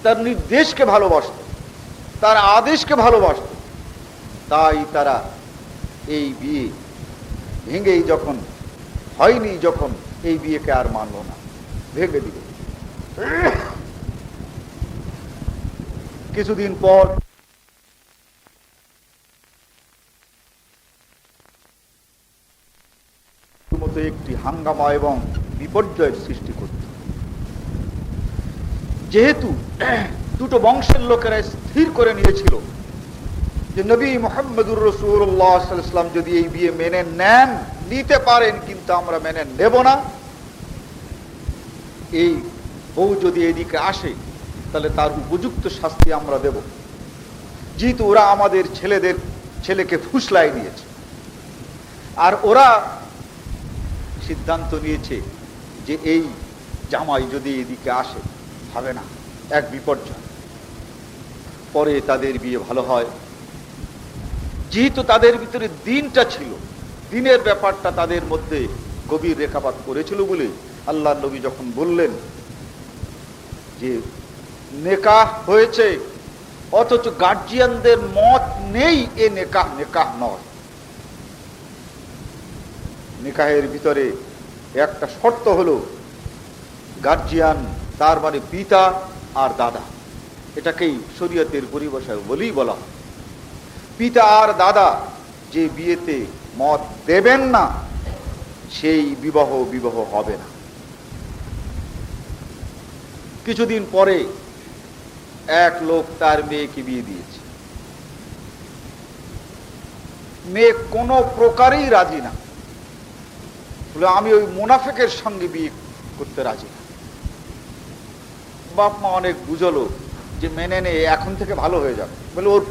তার নির্দেশকে ভালোবাসত, তার আদেশকে ভালোবাসত, তাই তারা এই বিয়ে ভেঙেই যখন হয়নি, যখন এই বিয়েকে আর মানল না, ভেঙে দিল। কিছুদিন পর মতো একটি হাঙ্গামা এবং বিপর্যয়ের সৃষ্টি করত। যেহেতু দুটো বংশের লোকেরা স্থির করে নিয়েছিল যে যে নবী মুহাম্মদুর রাসূলুল্লাহ সাল্লাল্লাহু আলাইহি ওয়াসাল্লাম যদি এই বিয়ে মেনে নেন, নিতে পারেন, কিন্তু আমরা মেনে নেব না, এই বউ যদি এদিকে আসে তাহলে তার উপযুক্ত শাস্তি আমরা দেব, যেহেতু ওরা আমাদের ছেলেকে ফুসলাই দিয়েছে, আর ওরা সিদ্ধান্ত নিয়েছে যে এই জামাই যদি এদিকে আসে হবে না, এক বিপর্যয়। পরে তাদের বিয়ে ভালো হয়, যেহেতু তাদের ভিতরে দিনটা ছিল, দিনের ব্যাপারটা তাদের মধ্যে গভীর রেখাপাত করেছিল বলে আল্লাহ নবী যখন বললেন যে নেকাহ হয়েছে অথচ গার্জিয়ানদের মত নেই, এ নেকাহ নয়। নেকাহের ভিতরে একটা শর্ত হলো গার্জিয়ান, তার মানে পিতা আর দাদা, এটাকেই শরীয়তের পরিভাষায় বলেই বলা হয়। পিতা আর দাদা যে বিয়েতে মত দেবেন না, সেই বিবাহ হবে না। কিছুদিন পরে এক লোক তার মেয়েকে বিয়ে দিয়েছে, মেয়ে কোনো প্রকারেই রাজি না, বলে আমি ওই মুনাফিকের সঙ্গে বিয়ে করতে রাজি না। বাপ মা অনেক বুঝলো যে মেনে নে, এখন থেকে ভালো হয়ে যাবে, বলে ওর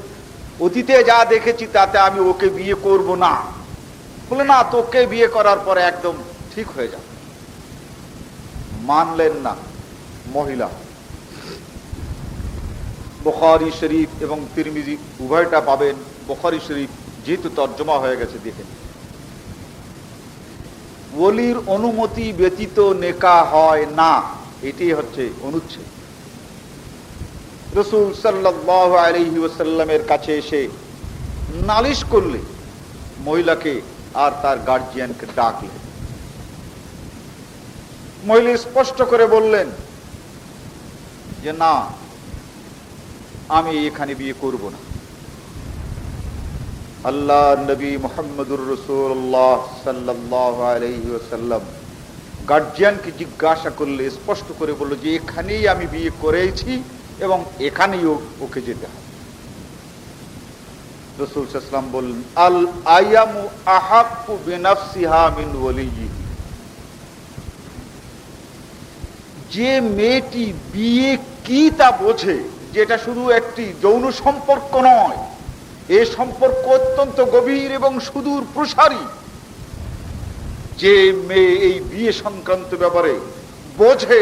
অতীতে যা দেখেছি তাতে আমি ওকে বিয়ে করব না। বলে না, তোকে বিয়ে করার পরে একদম ঠিক হয়ে যাবে। মানলেন না মহিলা। বুখারী শরীফ এবং তিরমিজি উভয়টা পাবেন। বুখারী শরীফ যেহেতু তর্জমা হয়ে গেছে দেখেন, ওলির অনুমতি ব্যতীত নেকাহ হয় না, এটি হচ্ছে অনুচ্ছেদ। রাসূল সাল্লাল্লাহু আলাইহি ওয়াসাল্লামের কাছে এসে নালিশ করলে মহিলাকে আর তার গার্জিয়ানকে ডাকলেন। মহিলা স্পষ্ট করে বললেন যে না, আমি এখানে বিয়ে করব না। আল্লাহ নবী মুহাম্মদুর রাসূলুল্লাহ সাল্লাল্লাহু আলাইহি ওয়াসাল্লাম গার্জিয়ানকে জিজ্ঞাসা করলে স্পষ্ট করে বলল যে এখানেই আমি বিয়ে করেছি এবং এখানেই ওকে যেতে হবে। রাসূল সাল্লাল্লাহু আলাইহি ওয়াসাল্লাম বললেন, আল আয়ামু আহাক্কু বিনাফসিহা মিন ওয়ালিয়্যিহি। যে মেয়েটি বিয়ে কি তা বোঝে, যেটা শুধু একটি যৌন সম্পর্ক নয়, এই সম্পর্ক অত্যন্ত গভীর এবং সুদূর প্রসারী, যে মেয়ে এই বিয়ে সংক্রান্ত ব্যাপারে বোঝে,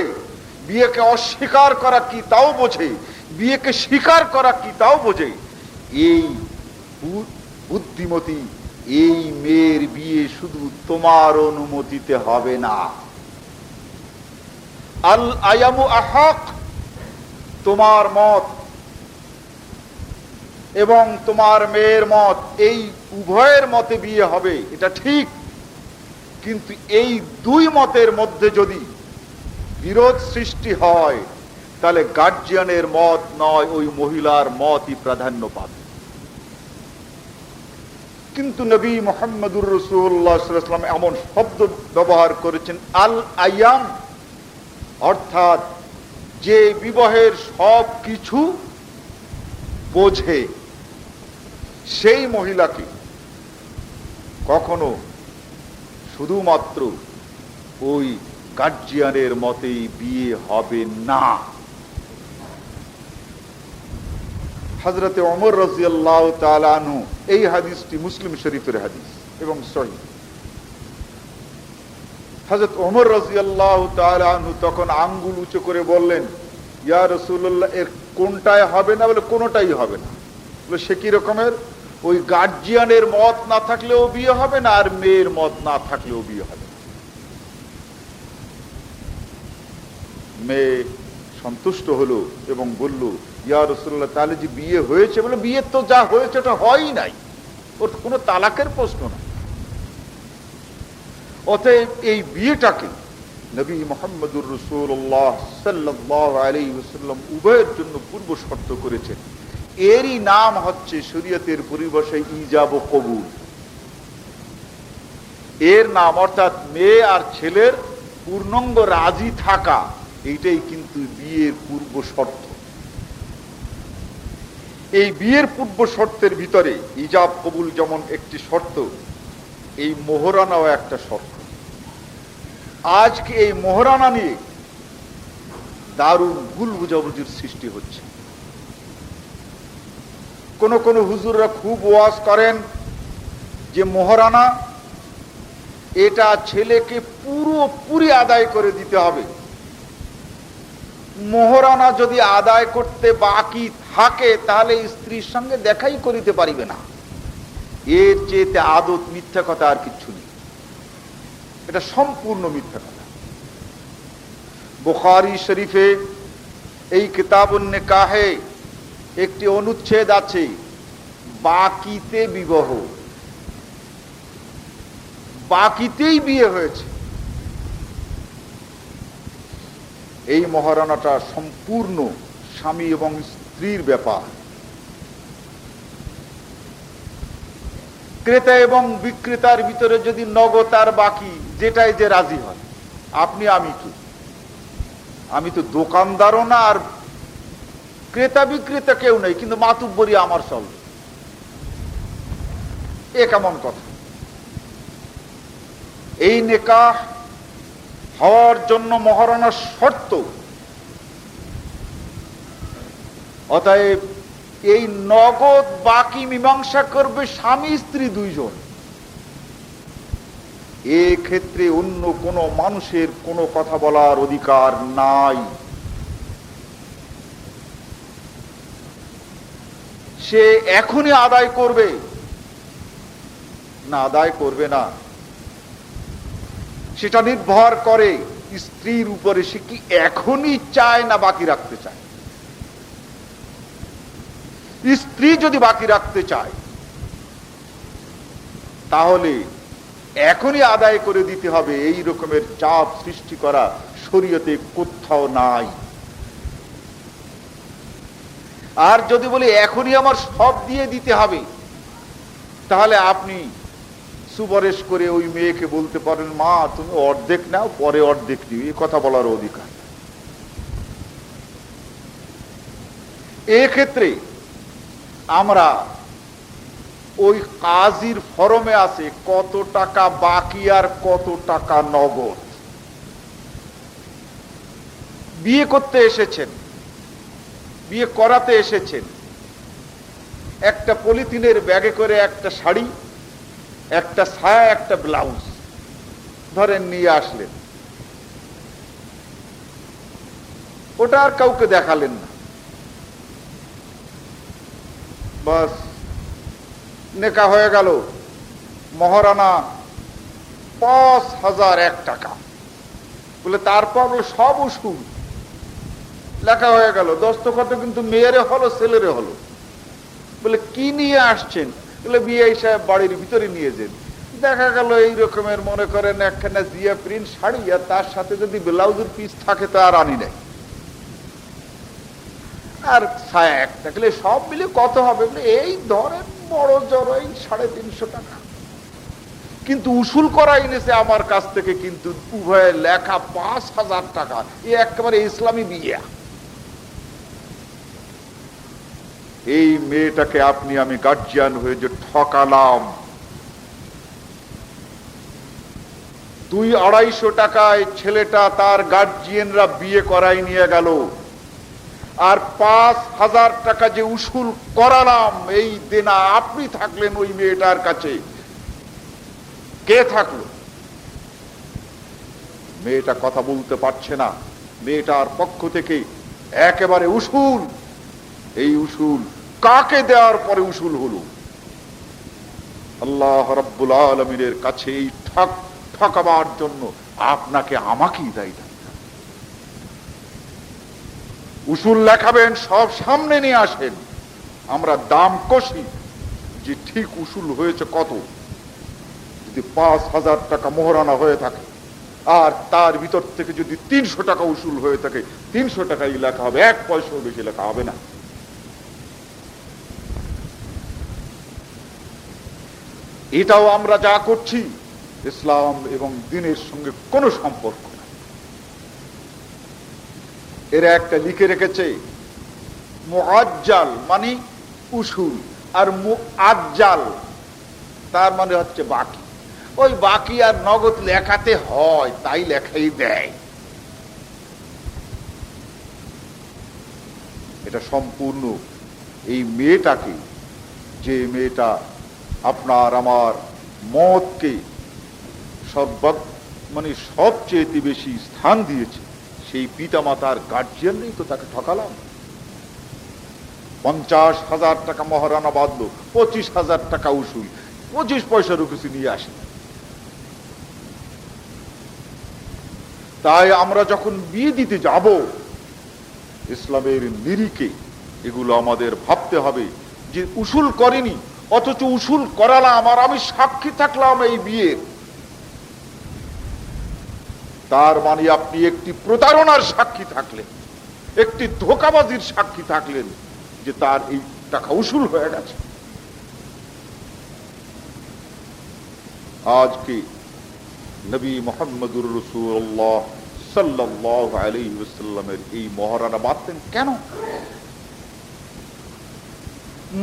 বিয়েকে অস্বীকার করা কি তাও বোঝে, বিয়েকে স্বীকার করা কি তাও বোঝে, এই বুদ্ধিমতী এই মেয়ের বিয়ে শুধু তোমার অনুমতিতে হবে না। আল আয়ামু আহাক, তোমার মত এবং তোমার মেয়ের মত, এই উভয়ের মতে বিয়ে হবে, এটা ঠিক। কিন্তু এই দুই মতের মধ্যে যদি বিরোধ সৃষ্টি হয়, তাহলে গার্জিয়ানের মত নয়, ওই মহিলার মতই প্রাধান্য পাবে। কিন্তু নবী মুহাম্মদুর রাসূলুল্লাহ সাল্লাল্লাহু আলাইহি ওয়াসাল্লাম এমন শব্দ ব্যবহার করেছেন, আল আয়াম, অর্থাৎ যে বিবাহের সব কিছু বোঝে, সেই মহিলাকে কখনো শুধুমাত্র ওই গার্জিয়ানের মতেই বিয়ে হবে না। হযরতে ওমর রাদিয়াল্লাহু তাআলা আনহু, এই হাদিসটি মুসলিম শরীফের হাদিস এবং সহিহ। হযরত ওমর রাদিয়াল্লাহু তাআলা আনহু তখন আঙ্গুল উঁচু করে বললেন, ইয়া রাসূলুল্লাহ, এর কোনটাই হবে না? বলে কোনটাই হবে না। বলে সে কি রকমের? ওই গার্জিয়ানের মত না থাকলেও বিয়ে হবে না, আর মেয়ের মত না থাকলেও বিয়ে হবে না। মেয়ে সন্তুষ্ট হলো এবং বলল, ইয়া রাসূলুল্লাহ, তাহলে যে বিয়ে হয়েছে? বলে বিয়ে তো যা হয়েছে ওটা হয়ই নাই, ওর কোনো তালাকের প্রশ্ন না। অতএব এই বিয়েটাকে নবী মুহাম্মদুর রাসূলুল্লাহ সাল্লাল্লাহু আলাইহি ওয়াসাল্লাম উভয়ের জন্য পূর্ব শর্ত করেছেন। এরই নাম হচ্ছে শরীয়তের পরিভাষায় ইজাব ও কবুল। এর নাম, অর্থাৎ মেয়ে আর ছেলের পূর্ণাঙ্গ রাজি থাকা, এইটাই কিন্তু বিয়ের পূর্ব শর্ত। এই বিয়ের পূর্ব শর্তের ভিতরে ইজাব কবুল যেমন একটি শর্ত, এই মোহরানাও একটা শর্ত। আজকে এই মোহরানা নিয়ে দারুণ ভুল বুঝাবুঝির সৃষ্টি হচ্ছে। কোন কোন হুজুররা খুব ওয়াজ করেন যে মোহরানা এটা ছেলেকে পুরোপুরি আদায় করে দিতে হবে। মোহরানা যদি আদায় করতে বাকি থাকে তাহলে স্ত্রীর সঙ্গে দেখাই করিতে পারিবে না। এর চেয়ে আদত মিথ্যা কথা আর কিচ্ছু নেই। এটা সম্পূর্ণ মিথ্যা কথা। বুখারী শরীফে এই কিতাবুন নিকাহে একটি অনুচ্ছেদ আছে, বাকিতে বিবাহ, বাকিতেই বিয়ে হয়েছে। এই মহারানাটা সম্পূর্ণ স্বামী এবং স্ত্রীর ব্যাপার। ক্রেতা এবং বিক্রেতার ভিতরে যদি নগদ আর বাকি যেটাই যে রাজি হয়, আপনি আমি কি? আমি তো দোকানদারও না, আর ক্রেতা বিক্রেতা কেউ নেই, কিন্তু মাতুব্বরি আমার চলবে, এ কেমন কথা? এই নিকাহ হওয়ার জন্য মহারানার শর্ত। অতএব এই নগদ বাকি মীমাংসা করবে স্বামী স্ত্রী দুইজন। এ ক্ষেত্রে অন্য কোনো মানুষের কোনো কথা বলার অধিকার নাই। সে এখনই আদায় করবে না আদায় করবে না, সেটা নির্ভর করে স্ত্রীর উপরে। সে কি এখনই চায় না বাকি রাখতে চায়? স্ত্রী যদি বাকি রাখতে চায় তাহলে এখনই আদায় করে দিতে হবে। এই রকমের চাপ সৃষ্টি করা শরীয়তে কোথাও নাই। আর যদি বলে এখনই আমার সব দিয়ে দিতে হবে, তাহলে আপনি সুপারিশ করে ওই মেয়েকে বলতে পারেন, মা তুমি অর্ধেক নাও, পরে অর্ধেক নিও। এই কথা বলার অধিকার। এক্ষেত্রে আমরা ওই কাজীর ফরমে আছে কত টাকা বাকি আর কত টাকা নগদ। বিয়ে করতে এসেছেন, বিয়ে করাতে এসেছেন, একটা পলিথিনের ব্যাগে করে একটা শাড়ি, একটা ছায়া, একটা ব্লাউজ ধরেন নিয়ে আসলেন। ওটা আর কাউকে দেখালেন না, বাস নেকা হয়ে গেল। মহারানা ৫,০০০ টাকা বলে, তারপর সব উসুল লেখা হয়ে গেল। দস্তখত কিন্তু মেয়েরে হলো ছেলেরে হলো। বলে কি নিয়ে আসছেন? বলে বিয়ে সাহেব বাড়ির ভিতরে নিয়ে যেন। দেখা গেল এই রকমের মনে করেন একখানা জিয়া প্রিন্ট শাড়ি, আর তার সাথে যদি ব্লাউজের পিস থাকে তো আর আনি নাই, আর ছায়া একটা। সব মিলে কত হবে? এই ধরেন বড় জড়ো এই ৩৫০ টাকা। কিন্তু উসুল করা এনেছে আমার কাছ থেকে কিন্তু উভয়ের লেখা ৫,০০০ টাকা। এ একেবারে ইসলামী বিয়ে। এই মেয়েটাকে আপনি আমি গার্জিয়ান হয়ে যে ঠকালাম, ২০০-২৫০ টাকায় ছেলেটা তার গার্জিয়ানরা বিয়ে করাই নিয়ে গেল, আর ৫,০০০ টাকা যে উসুল করালাম, এই দেনা আপনি থাকলেন ওই মেয়েটার কাছে। কে থাকলো? মেয়েটা কথা বলতে পারছে না, মেয়েটার পক্ষ থেকে একেবারে উসুল। এই উসুল কাকে দেওয়ার পরে উসুল হলো? আল্লাহ রাব্বুল আলামিনের কাছে এই ঠকাবার জন্য আপনাকে আমাকেই দায়ী থাকতে হবে। উসুল লেখাবেন, সব সামনে নিয়ে আসেন, আমরা দাম কষি যে ঠিক উসুল হয়েছে কত। যদি ৫,০০০ টাকা মোহরানা হয়ে থাকে আর তার ভিতর থেকে যদি ৩০০ টাকা উসুল হয়ে থাকে, ৩০০ টাকাই লেখা হবে, ১ পয়সাও বেশি লেখা হবে না। এটাও আমরা যা করছি ইসলাম এবং দ্বীনের সঙ্গে কোনো সম্পর্ক না। এরা একটা লিখে রেখেছে মুআজ্জাল, মানে উসুল, আর আজ্জাল তার মানে হচ্ছে বাকি। ওই বাকি আর নগদ লেখাতে হয়, তাই লেখাই দেয়। এটা সম্পূর্ণ এই মেয়েটাকে, যে মেয়েটা আপনার আমার মতকে মানে সবচেয়ে বেশি স্থান দিয়েছে, সেই পিতা মাতার গার্জিয়ানই তো তাকে ঠকালাম। 50,000 টাকা মহারানা বাঁধলো, 25,000 টাকা উসুল, 25 পয়সারও কিছু নিয়ে আসে। তাই আমরা যখন বিয়ে দিতে যাব, ইসলামের নিরিখে এগুলো আমাদের ভাবতে হবে যে উসুল করেনি, অথচ উসুল করালাম আর আমি সাক্ষী থাকলাম এই বিয়ের, তার মানে আপনি একটি প্রতারণার সাক্ষী থাকলেন, একটি ধোঁকাবাজির সাক্ষী থাকলেন, যে তার এই টাকা উসুল হয়ে গেছে। আজকে নবী মুহাম্মদুর রাসূলুল্লাহ সাল্লাল্লাহু আলাইহি ওয়াসাল্লামের এই মহারানা বাঁধতেন কেন?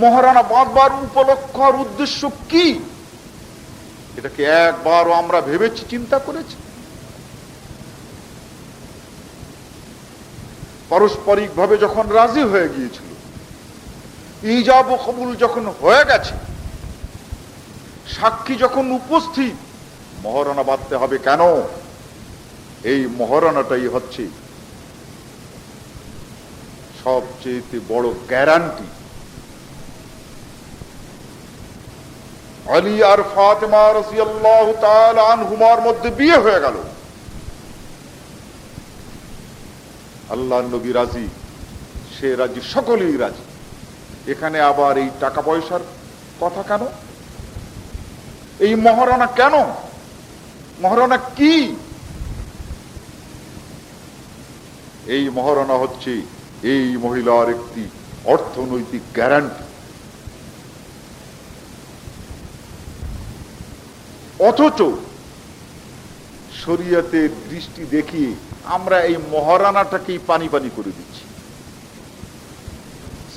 মহারানা বাঁধবার উপলক্ষ আর উদ্দেশ্য কি? এটাকে একবারও আমরা ভেবেছি, চিন্তা করেছি? পারস্পরিক ভাবে যখন রাজি হয়ে গিয়েছিল, ইজাব ও কবুল যখন হয়ে গেছে, সাক্ষী যখন উপস্থিত, মহারানা বাঁধতে হবে কেন? এই মহারানাটাই হচ্ছে সবচেয়ে বড় গ্যারান্টি। আলী আর ফাতেমা রাদিয়াল্লাহু তাআলা আনহুমার মধ্যে বিয়ে হয়ে গেল, আল্লাহর নবী রাজি, সে রাজি, সকলেই রাজি। এখানে আবার এই টাকা পয়সার কথা কেন? এই মহারানা কেন? মহারানা কি? এই মহারানা হচ্ছে এই মহিলার একটি অর্থনৈতিক গ্যারান্টি। অথচ শরীয়তের দৃষ্টি দেখিয়ে আমরা এই মহারানাটাকেই পানি পানি করে দিচ্ছি।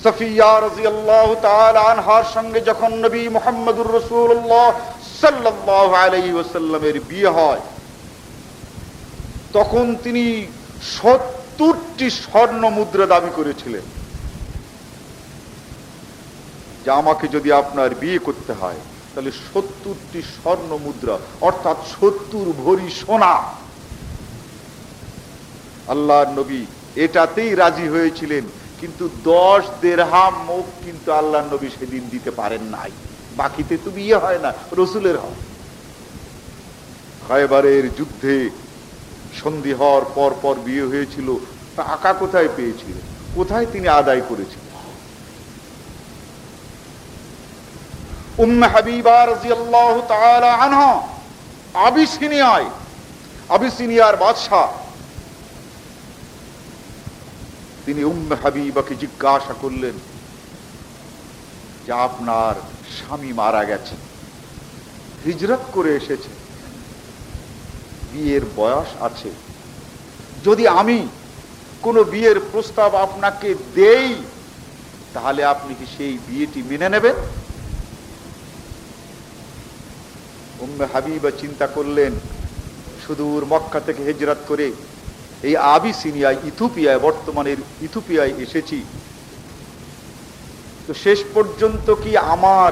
সাফিয়া রাদিয়াল্লাহু তাআলা আনহার সঙ্গে যখন নবী মুহাম্মদুর রাসূলুল্লাহ সাল্লাল্লাহু আলাইহি ওয়াসাল্লামের বিয়ে হয়, তখন তিনি 70টি স্বর্ণ মুদ্রা দাবি করেছিলেন, যে আমাকে যদি আপনার বিয়ে করতে হয় তাহলে 70টি স্বর্ণ মুদ্রা, অর্থাৎ 70 ভরি সোনা। আল্লাহর নবী এটাতেই রাজি হয়েছিলেন, কিন্তু 10 দিরহাম মুখ কিন্তু আল্লাহর নবী সেদিন দিতে পারেন নাই। বাকিতে তো বিয়ে হয় না, রসুলের হয়। খায়বারের যুদ্ধে সন্ধি হওয়ার পর পর বিয়ে হয়েছিল, টাকা কোথায় পেয়েছিলেন? কোথায় তিনি আদায় করেছিলেন? উম্মে হাবিবা রাদিয়াল্লাহু তাআলা আনহা আবিসিনিয়ার বাদশা, তিনি উম্মে হাবিবাকে জিজ্ঞাসা করলেন যে আপনার স্বামী মারা গেছে, হিজরত করে এসেছে, বিয়ের বয়স আছে, যদি আমি কোনো বিয়ের প্রস্তাব আপনাকে দেই তাহলে আপনি কি সেই বিয়েটি মেনে নেবেন? উম্মে হাবিবা চিন্তা করলেন, সুদূর মক্কা থেকে হিজরত করে এই আবিসিনিয়ায়, ইথিওপিয়ায়, বর্তমানের ইথিওপিয়ায় এসেছি, তো শেষ পর্যন্ত কি আমার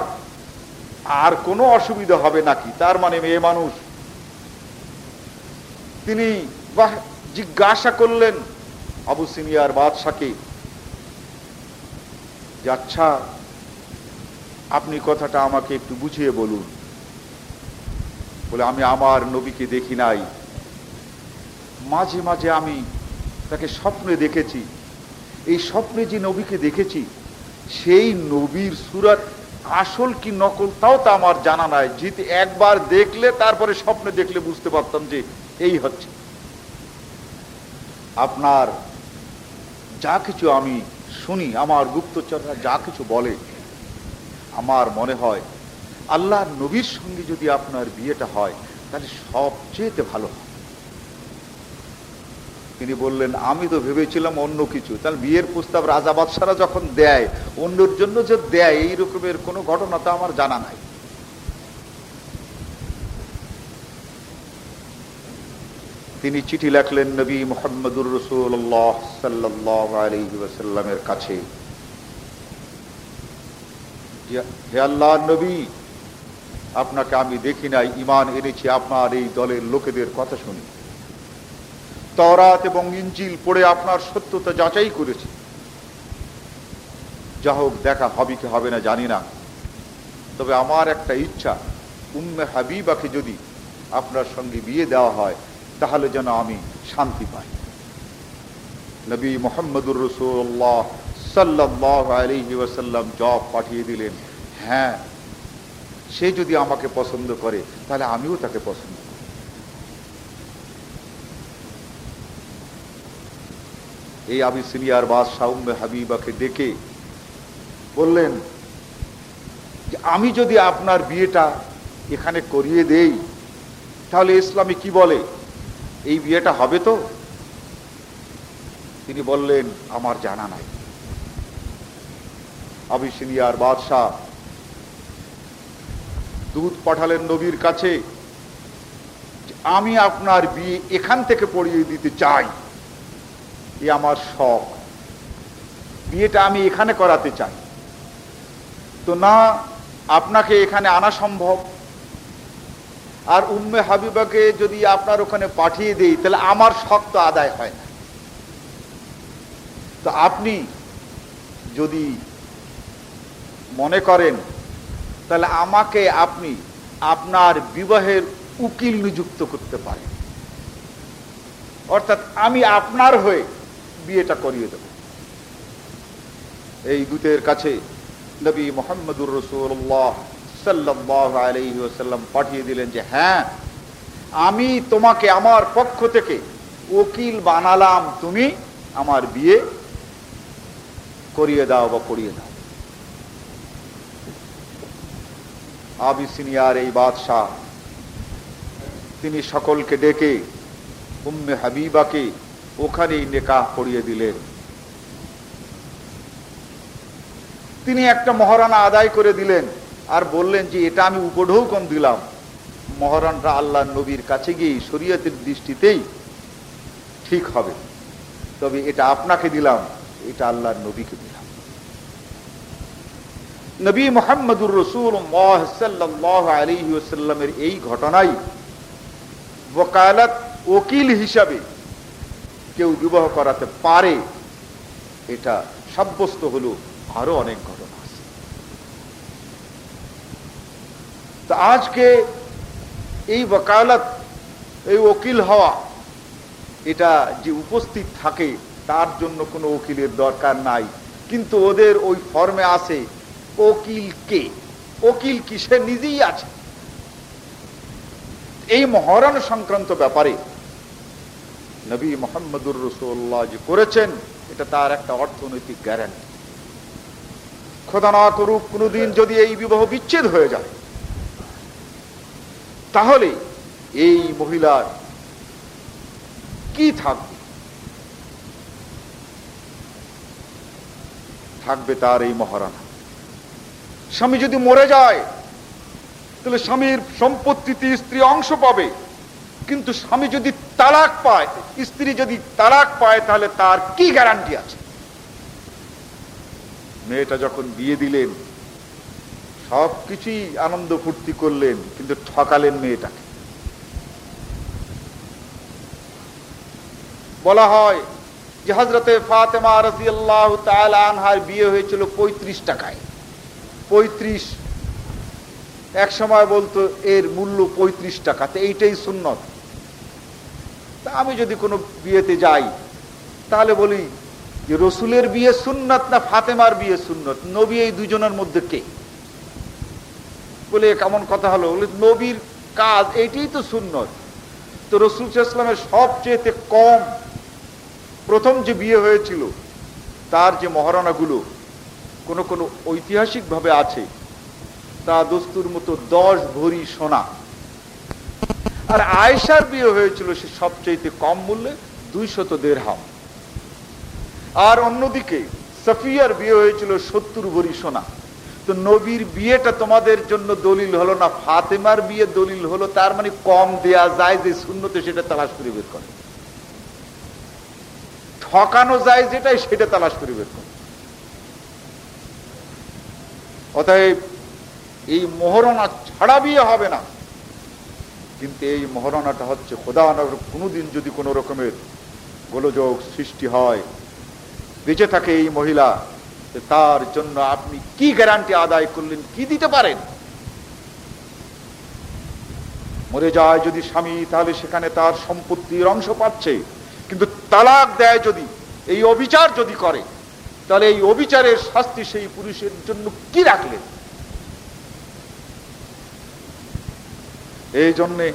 আর কোনো অসুবিধা হবে নাকি? তার মানে মেয়ে মানুষ। তিনি জিজ্ঞাসা করলেন আবিসিনিয়ার বাদশাকে যে আচ্ছা, আপনি কথাটা আমাকে একটু বুঝিয়ে বলুন। বলে, আমি আমার নবীকে দেখি নাই, মাঝে মাঝে আমি তাকে স্বপ্নে দেখেছি। এই স্বপ্নে যে নবীকে দেখেছি, সেই নবীর সুরত আসল কি নকল তাও তো আমার জানা নাই। যেহেতু একবার দেখলে, তারপরে স্বপ্নে দেখলে বুঝতে পারতাম যে এই হচ্ছে। আপনার যা কিছু আমি শুনি, আমার গুপ্তচররা যা কিছু বলে, আমার মনে হয় আল্লাহর নবীর সঙ্গে যদি আপনার বিয়েটা হয় তাহলে সবচেয়ে ভালো হয়। তিনি বললেন, আমি তো ভেবেছিলাম অন্য কিছু। তাহলে বিয়ের প্রস্তাব রাজা বাদশারা যখন দেয়, অন্যের জন্য যে দেয়, এই রকমের কোনো ঘটনা তো আমার জানা নাই। তিনি চিঠি লেখলেন নবী মুহাম্মদুর রাসূলুল্লাহ সাল্লাল্লাহু আলাইহি ওয়াসাল্লামের কাছে, হে আল্লাহর নবী, আপনাকে আমি দেখি নাই, ঈমান এনেছি আপনার এই দলের লোকেদের কথা শুনি। তাওরাত এবং ইনজিল পড়ে আপনার সত্যতা যাচাই করেছি। যা হোক, দেখা হবে কি হবে না জানি না, তবে আমার একটা ইচ্ছা, উম্মে হাবিবাকে যদি আপনার সঙ্গে বিয়ে দেওয়া হয় তাহলে যেন আমি শান্তি পাই। নবী মুহাম্মদুর রাসূলুল্লাহ সাল্লাল্লাহু আলাইহি ওয়াসাল্লাম জবাব পাঠিয়ে দিলেন, হ্যাঁ, সে যদি আমাকে পছন্দ করে তাহলে আমিও তাকে পছন্দ করি। এই আবিসিনিয়ার বাদশাহ উম্মে হাবিবাকে ডেকে বললেন যে আমি যদি আপনার বিয়েটা এখানে করিয়ে দেই তাহলে ইসলামে কি বলে, এই বিয়েটা হবে তো? তিনি বললেন, আমার জানা নাই। আবিসিনিয়ার বাদশাহ দূত পাঠালেন নবীর কাছে, আমি আপনার বিয়ে এখান থেকে পড়িয়ে দিতে চাই, এ আমার শখ, বিয়েটা আমি এখানে করাতে চাই। তো না, আপনাকে এখানে আনা সম্ভব, আর উম্মে হাবিবাকে যদি আপনার ওখানে পাঠিয়ে দেই তাহলে আমার শখ তো আদায় হয় না। তো আপনি যদি মনে করেন তাহলে আমাকে আপনি আপনার বিবাহের উকিল নিযুক্ত করতে পারেন, অর্থাৎ আমি আপনার হয়ে বিয়েটা করিয়ে দেব। এই দূতের কাছে নবী মুহাম্মদুর রাসূলুল্লাহ সাল্লাল্লাহু আলাইহি ওয়াসাল্লাম পাঠিয়ে দিলেন যে, হ্যাঁ, আমি তোমাকে আমার পক্ষ থেকে উকিল বানালাম, তুমি আমার বিয়ে করিয়ে দাও বা পড়িয়ে দাও। আবিসিনিয়ার এই বাদশাহ তিনি সকলকে ডেকে উম্মে হাবিবাকে ওখানেই নিকাহ পড়িয়ে দিলেন। তিনি একটা মহারানা আদায় করে দিলেন আর বললেন যে এটা আমি উপঢৌকন দিলাম, মহারানটা আল্লাহর নবীর কাছে গিয়ে শরীয়তের দৃষ্টিতেই ঠিক হবে, তবে এটা আপনাকে দিলাম, এটা আল্লাহর নবীকে দিলাম। নবী মুহাম্মদুর রাসূলুল্লাহ সাল্লাল্লাহু আলাইহি ওয়াসাল্লামের এই ঘটনাই ওকালাত, উকিল হিসাবে কেউ বিবাহ করাতে পারে, এটা সাব্যস্ত হলো। আরো অনেক ঘটনা আছে। তো আজকে এই ওকালাত, এই উকিল হওয়া, এটা যে উপস্থিত থাকে তার জন্য কোনো উকিলের দরকার নাই, কিন্তু ওদের ওই ফর্মে আছে উকিল কে, উকিল কি, সে নিজেই আছে। এই মহরণ সংক্রান্ত ব্যাপারে নবী মুহাম্মদুর রাসূলুল্লাহ যে করেছেন, এটা তার একটা অর্থনৈতিক গ্যারান্টি। খোদা না করুক কোনদিন যদি এই বিবাহ বিচ্ছেদ হয়ে যায়, তাহলে এই মহিলার কি থাকবে? থাকবে তার এই মহারানা। স্বামী যদি মরে যায় তাহলে স্বামীর সম্পত্তিতে স্ত্রী অংশ পাবে, কিন্তু স্বামী যদি তালাক পায়, স্ত্রী যদি তালাক পায়, তাহলে তার কি গ্যারান্টি আছে? মেয়েটা যখন বিয়ে দিলেন সবকিছুই আনন্দ ফুর্তি করলেন, কিন্তু ঠকালেন মেয়েটাকে। বলা হয় যে হযরতে ফাতেমা রাদিয়াল্লাহু তাআলা আনহার বিয়ে হয়েছিল 35 টাকায়। 35, এক সময় বলতো এর মূল্য 35 টাকা, তো এইটাই সুন্নত। তা আমি যদি কোনো বিয়েতে যাই তাহলে বলি যে রসুলের বিয়ে সুন্নত না ফাতেমার বিয়ে সুন্নত, নবী এই দুজনের মধ্যে কে? বলে কেমন কথা হলো? বলে নবীর কাজ এইটাই তো সুন্নত। তো রসুল সাল্লাল্লাহু আলাইহি ওয়াসাল্লামের সবচেয়ে কম প্রথম যে বিয়ে হয়েছিল তার যে মহারণাগুলো কোন কোন ঐতিহাসিক ভাবে আছে, তা দস্তুর মতো 10 ভরি সোনা। আর আয়েশার বিয়ে হয়েছিল সে সবচেয়ে কম মূল্যে 200 দিরহাম। আর অন্যদিকে সাফিয়ার বিয়ে হয়েছিল 70 ভরি সোনা। তো নবীর বিয়েটা তোমাদের জন্য দলিল হলো না, ফাতেমার বিয়ে দলিল হলো। তার মানে কম দেয়া যায় যে সুন্নতে, সেটা তালাশ করে বের করে। ঠকানো যায় যেটাই, সেটা তালাশ করে বের করে। অতএব এই মোহরণা ছাড়া বিয়ে হবে না। কিন্তু এই মোহরণাটা হচ্ছে খোদা কোনোদিন যদি কোনো রকমের গোলযোগ সৃষ্টি হয়, বেঁচে থাকে এই মহিলা, তার জন্য আপনি কি গ্যারান্টি আদায় করলেন, কি দিতে পারেন? মরে যায় যদি স্বামী, তাহলে সেখানে তার সম্পত্তির অংশ পাচ্ছে। কিন্তু তালাক দেয় যদি, এই অবিচার যদি করে, তাহলে এই অবিচারের শাস্তি সেই পুরুষের জন্য কি রাখলেন? এই জন্যে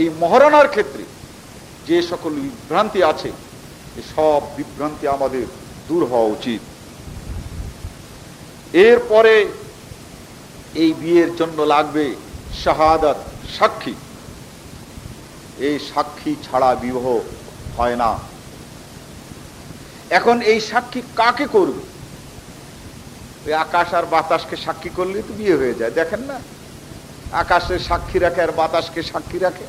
এই মহারণার ক্ষেত্রে যে সকল বিভ্রান্তি আছে, সব বিভ্রান্তি আমাদের দূর হওয়া উচিত। এরপরে এই বিয়ের জন্য লাগবে শাহাদাত, সাক্ষী। এই সাক্ষী ছাড়া বিবাহ হয় না। এখন এই সাক্ষী কাকে করবে? ওই আকাশ আর বাতাসকে সাক্ষী করলে তো বিয়ে হয়ে যায়। দেখেন না, আকাশের সাক্ষী রাখে আর বাতাসকে সাক্ষী রাখে।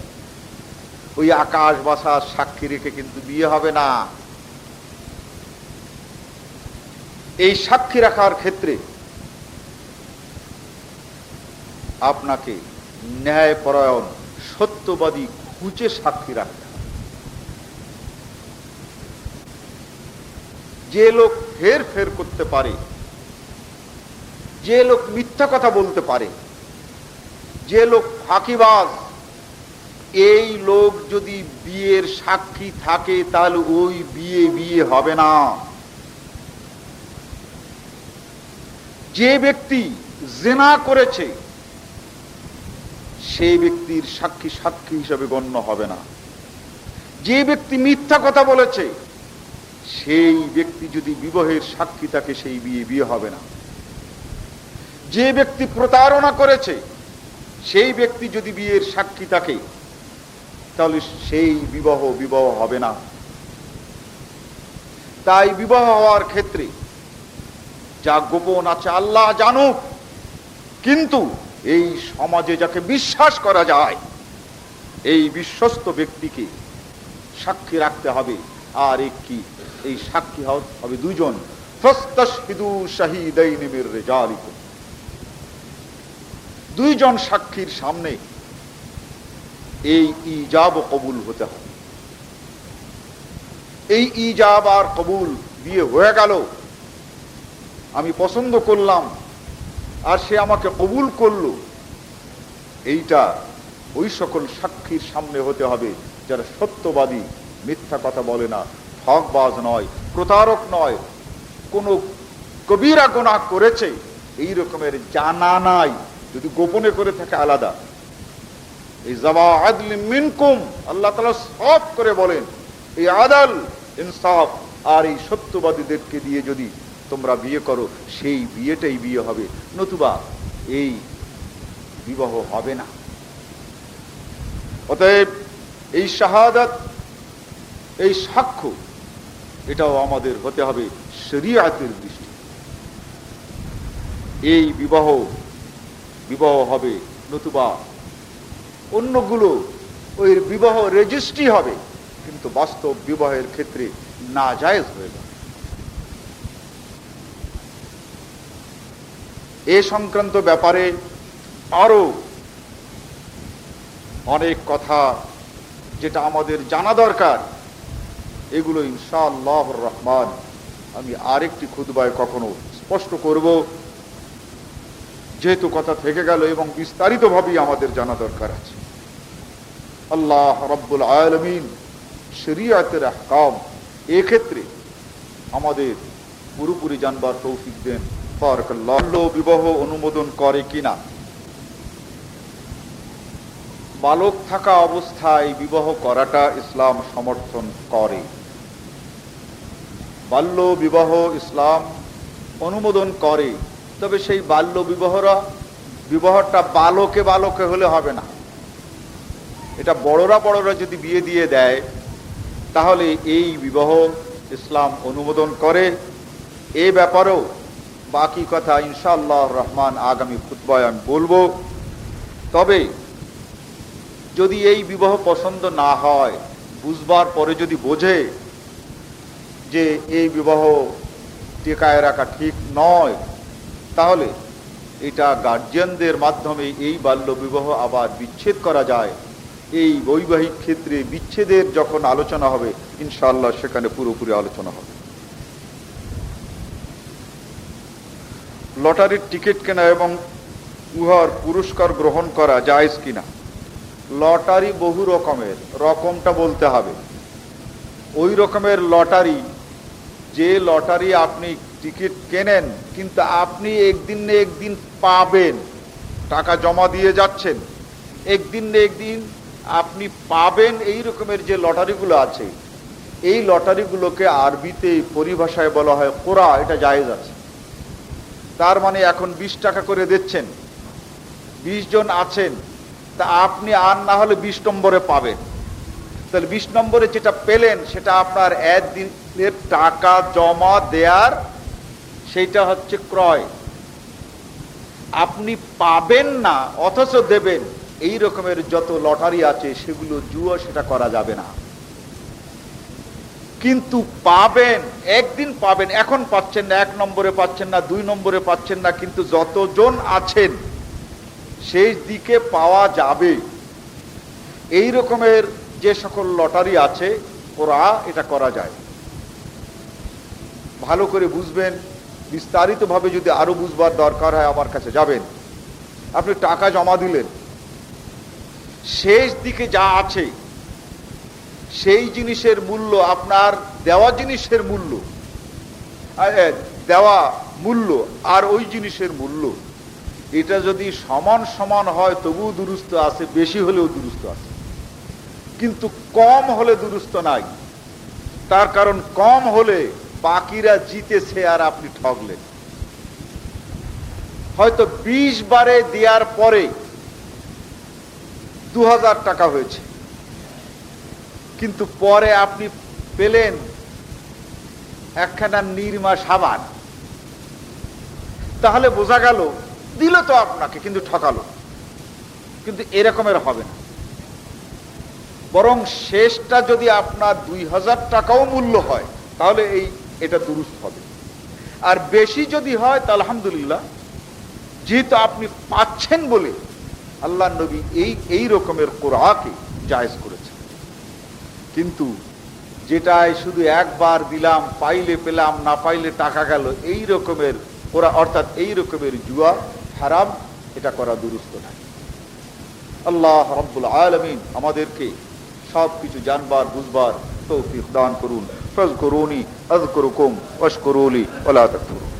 ওই আকাশ বাতাস সাক্ষী রেখে কিন্তু বিয়ে হবে না। এই সাক্ষী রাখার ক্ষেত্রে আপনাকে ন্যায়পরায়ণ, সত্যবাদী খুঁজে সাক্ষী রাখতে হবে। যে লোক ফের ফের করতে পারে, যে লোক মিথ্যা কথা বলতে পারে, যে লোক ফাঁকিবাজ, এই লোক যদি বিয়ের সাক্ষী থাকে, তাহলে ওই বিয়ে হবে না। যে ব্যক্তি জিনা করেছে, সেই ব্যক্তির সাক্ষী সাক্ষী হিসাবে গণ্য হবে না। যে ব্যক্তি মিথ্যা কথা বলেছে, সেই ব্যক্তি যদি বিবাহের সাক্ষী থাকে, সেই বিয়ে হবে না। যে ব্যক্তি প্রতারণা করেছে, সেই ব্যক্তি যদি বিয়ের সাক্ষী থাকে, তাহলে সেই বিবাহ হবে না। তাই বিবাহ হওয়ার ক্ষেত্রে যা গোপন আছে আল্লাহ জানুক, কিন্তু এই সমাজে যাকে বিশ্বাস করা যায়, এই বিশ্বস্ত ব্যক্তিকে সাক্ষী রাখতে হবে। আর এই সাক্ষী হবে দুজন। ফাস্তাশহিদু শাহিদাইনি মির রিজালিকুম। দুইজন সাক্ষীর সামনে এই ইজাব ও কবুল হতে হবে। এই ইজাব আর কবুল, বিয়ে হয়ে গেল, আমি পছন্দ করলাম আর সে আমাকে কবুল করলো, এইটা ওই সকল সাক্ষীর সামনে হতে হবে যারা সত্যবাদী, মিথ্যা কথা বলে না, ঠকবাজ নয়, প্রতারক নয়, কোন কবিরা গুনাহ করেছে এই রকমের জানা নাই। যদি গোপনে করে থাকে আলাদা। এই যাওয়া আদল মিনকুম, আল্লাহ তাআলা সব করে বলেন, এই আদল, ইনসাফ আর এই সত্যবাদীদেরকে দিয়ে যদি তোমরা বিয়ে করো, সেই বিয়েটাই বিয়ে হবে, নতুবা এই বিবাহ হবে না। অতএব এই শাহাদাত, এই সাক্ষ্য, এটাও আমাদের হতে হবে শরীয়তের দৃষ্টি। এই বিবাহ হবে, নতুবা অন্যগুলো ওই বিবাহ রেজিস্ট্রি হবে, কিন্তু বাস্তব বিবাহের ক্ষেত্রে নাজায়েজ হয়ে যাবে। এ সংক্রান্ত ব্যাপারে আরো অনেক কথা যেটা আমাদের জানা দরকার, এগুলো ইনশাআল্লাহুর রহমান আমি আরেকটি খুতবায় কখনো স্পষ্ট করব, যেহেতু কথা থেকে গেল এবং বিস্তারিতভাবেই আমাদের জানা দরকার আছে। আল্লাহ রাব্বুল আলামিন শরীয়তের আহকাম এক্ষেত্রে আমাদের পুরোপুরি জানবার তৌফিক দেন। বারকাল্লাহ। বিবাহ অনুমোদন করে কিনা? বালক থাকা অবস্থায় বিবাহ করাটা ইসলাম সমর্থন করে। বাল্য বিবাহ ইসলাম অনুমোদন করে, তবে সেই বাল্য বিবাহটা বালকে হলে হবে না। এটা বড়রা যদি বিয়ে দিয়ে দেয়, তাহলে এই বিবাহ ইসলাম অনুমোদন করে। এ ব্যাপারেও বাকি কথা ইনশাআল্লাহ রহমান আগামী খুতবায় আমি বলবো। তবে যদি এই বিবাহ পছন্দ না হয়, বুঝবার পরে যদি বোঝে যে এই বিবাহ টেকায় রাখা ঠিক নয়, তাহলে এটা গার্জিয়ানদের মাধ্যমে এই বাল্য বিবাহ আবার বিচ্ছেদ করা যায়। এই বৈবাহিক ক্ষেত্রে বিচ্ছেদের যখন আলোচনা হবে, ইনশাআল্লাহ সেখানে পুরোপুরি আলোচনা হবে। লটারির টিকিট কেনা এবং উহার পুরস্কার গ্রহণ করা জায়েজ কিনা? লটারি বহু রকমের, রকমটা বলতে হবে। ওই রকমের লটারি, যে লটারি আপনি টিকিট কেনেন কিন্তু আপনি একদিন না একদিন পাবেন, টাকা জমা দিয়ে যাচ্ছেন, একদিন না একদিন আপনি পাবেন, এই রকমের যে লটারিগুলো আছে, এই লটারিগুলোকে আরবিতে পরিভাষায় বলা হয় কোরা। এটা জায়েজ আছে। তার মানে এখন 20 টাকা করে দিচ্ছেন, 20 জন আছেন, তা আপনি আর না হলে 20 নম্বরে পাবেন। তাহলে 20 নম্বরে যেটা পেলেন সেটা আপনার একদিনের টাকা জমা দেয়ার, সেইটা হচ্ছে ক্রয়। আপনি পাবেন না অথচ দেবেন, এই রকমের যত লটারি আছে সেগুলো জুয়া, সেটা করা যাবে না। কিন্তু পাবেন, একদিন পাবেন, এখন পাচ্ছেন না, 1 নম্বরে পাচ্ছেন না, 2 নম্বরে পাচ্ছেন না, কিন্তু যতজন আছেন শেষ দিকে পাওয়া যাবে। এই রকমের যে সকল লটারি আছে ওরা এটা করা যায়। ভালো করে বুঝবেন, বিস্তারিতভাবে যদি আরো বুঝবার দরকার হয় আমার কাছে যাবেন। আপনি টাকা জমা দিলেন, শেষ দিকে যা আছে সেই জিনিসের মূল্য, আপনার দেওয়া জিনিসের মূল্য, দেওয়া মূল্য আর ওই জিনিসের মূল্য, এটা যদি সমান সমান হয় তবুও দুরুস্ত আছে, বেশি হলেও দুরুস্ত আছে, কিন্তু কম হলে দুরুস্ত নাই। তার কারণ কম হলে বাকিরা জিতেছে আর আপনি ঠগলেন। হয়তো 20 বারে দেওয়ার পরে 2000 টাকা হয়েছে, কিন্তু পরে আপনি পেলেন একখানা নির্মা সাবান। তাহলে বোঝা গেল দিল তো আপনাকে, কিন্তু ঠকালো। কিন্তু এরকমের হবে না, বরং শেষটা যদি আপনার 2000 টাকাও মূল্য হয় তাহলে এটা দুরুস্ত হবে। আর বেশি যদি হয় তা আলহামদুলিল্লাহ, যেহেতু আপনি পাচ্ছেন বলে আল্লাহ নবী এই রকমের কোরআকে জায়েজ করেছেন। কিন্তু যেটাই শুধু একবার দিলাম, পাইলে পেলাম, না পাইলে টাকা গেল, এই রকমের ওরা, অর্থাৎ এই রকমের জুয়া হারাম, এটা করা দুরুস্ত নাই। আল্লাহ রাব্বুল আলামিন আমাদেরকে সবকিছু জানবার বুঝবার তৌফিক দান করুন। ফাজকুরুনি আযকুরুকুম ওয়াশকুরুলি ওয়া লা তাকফুরুন।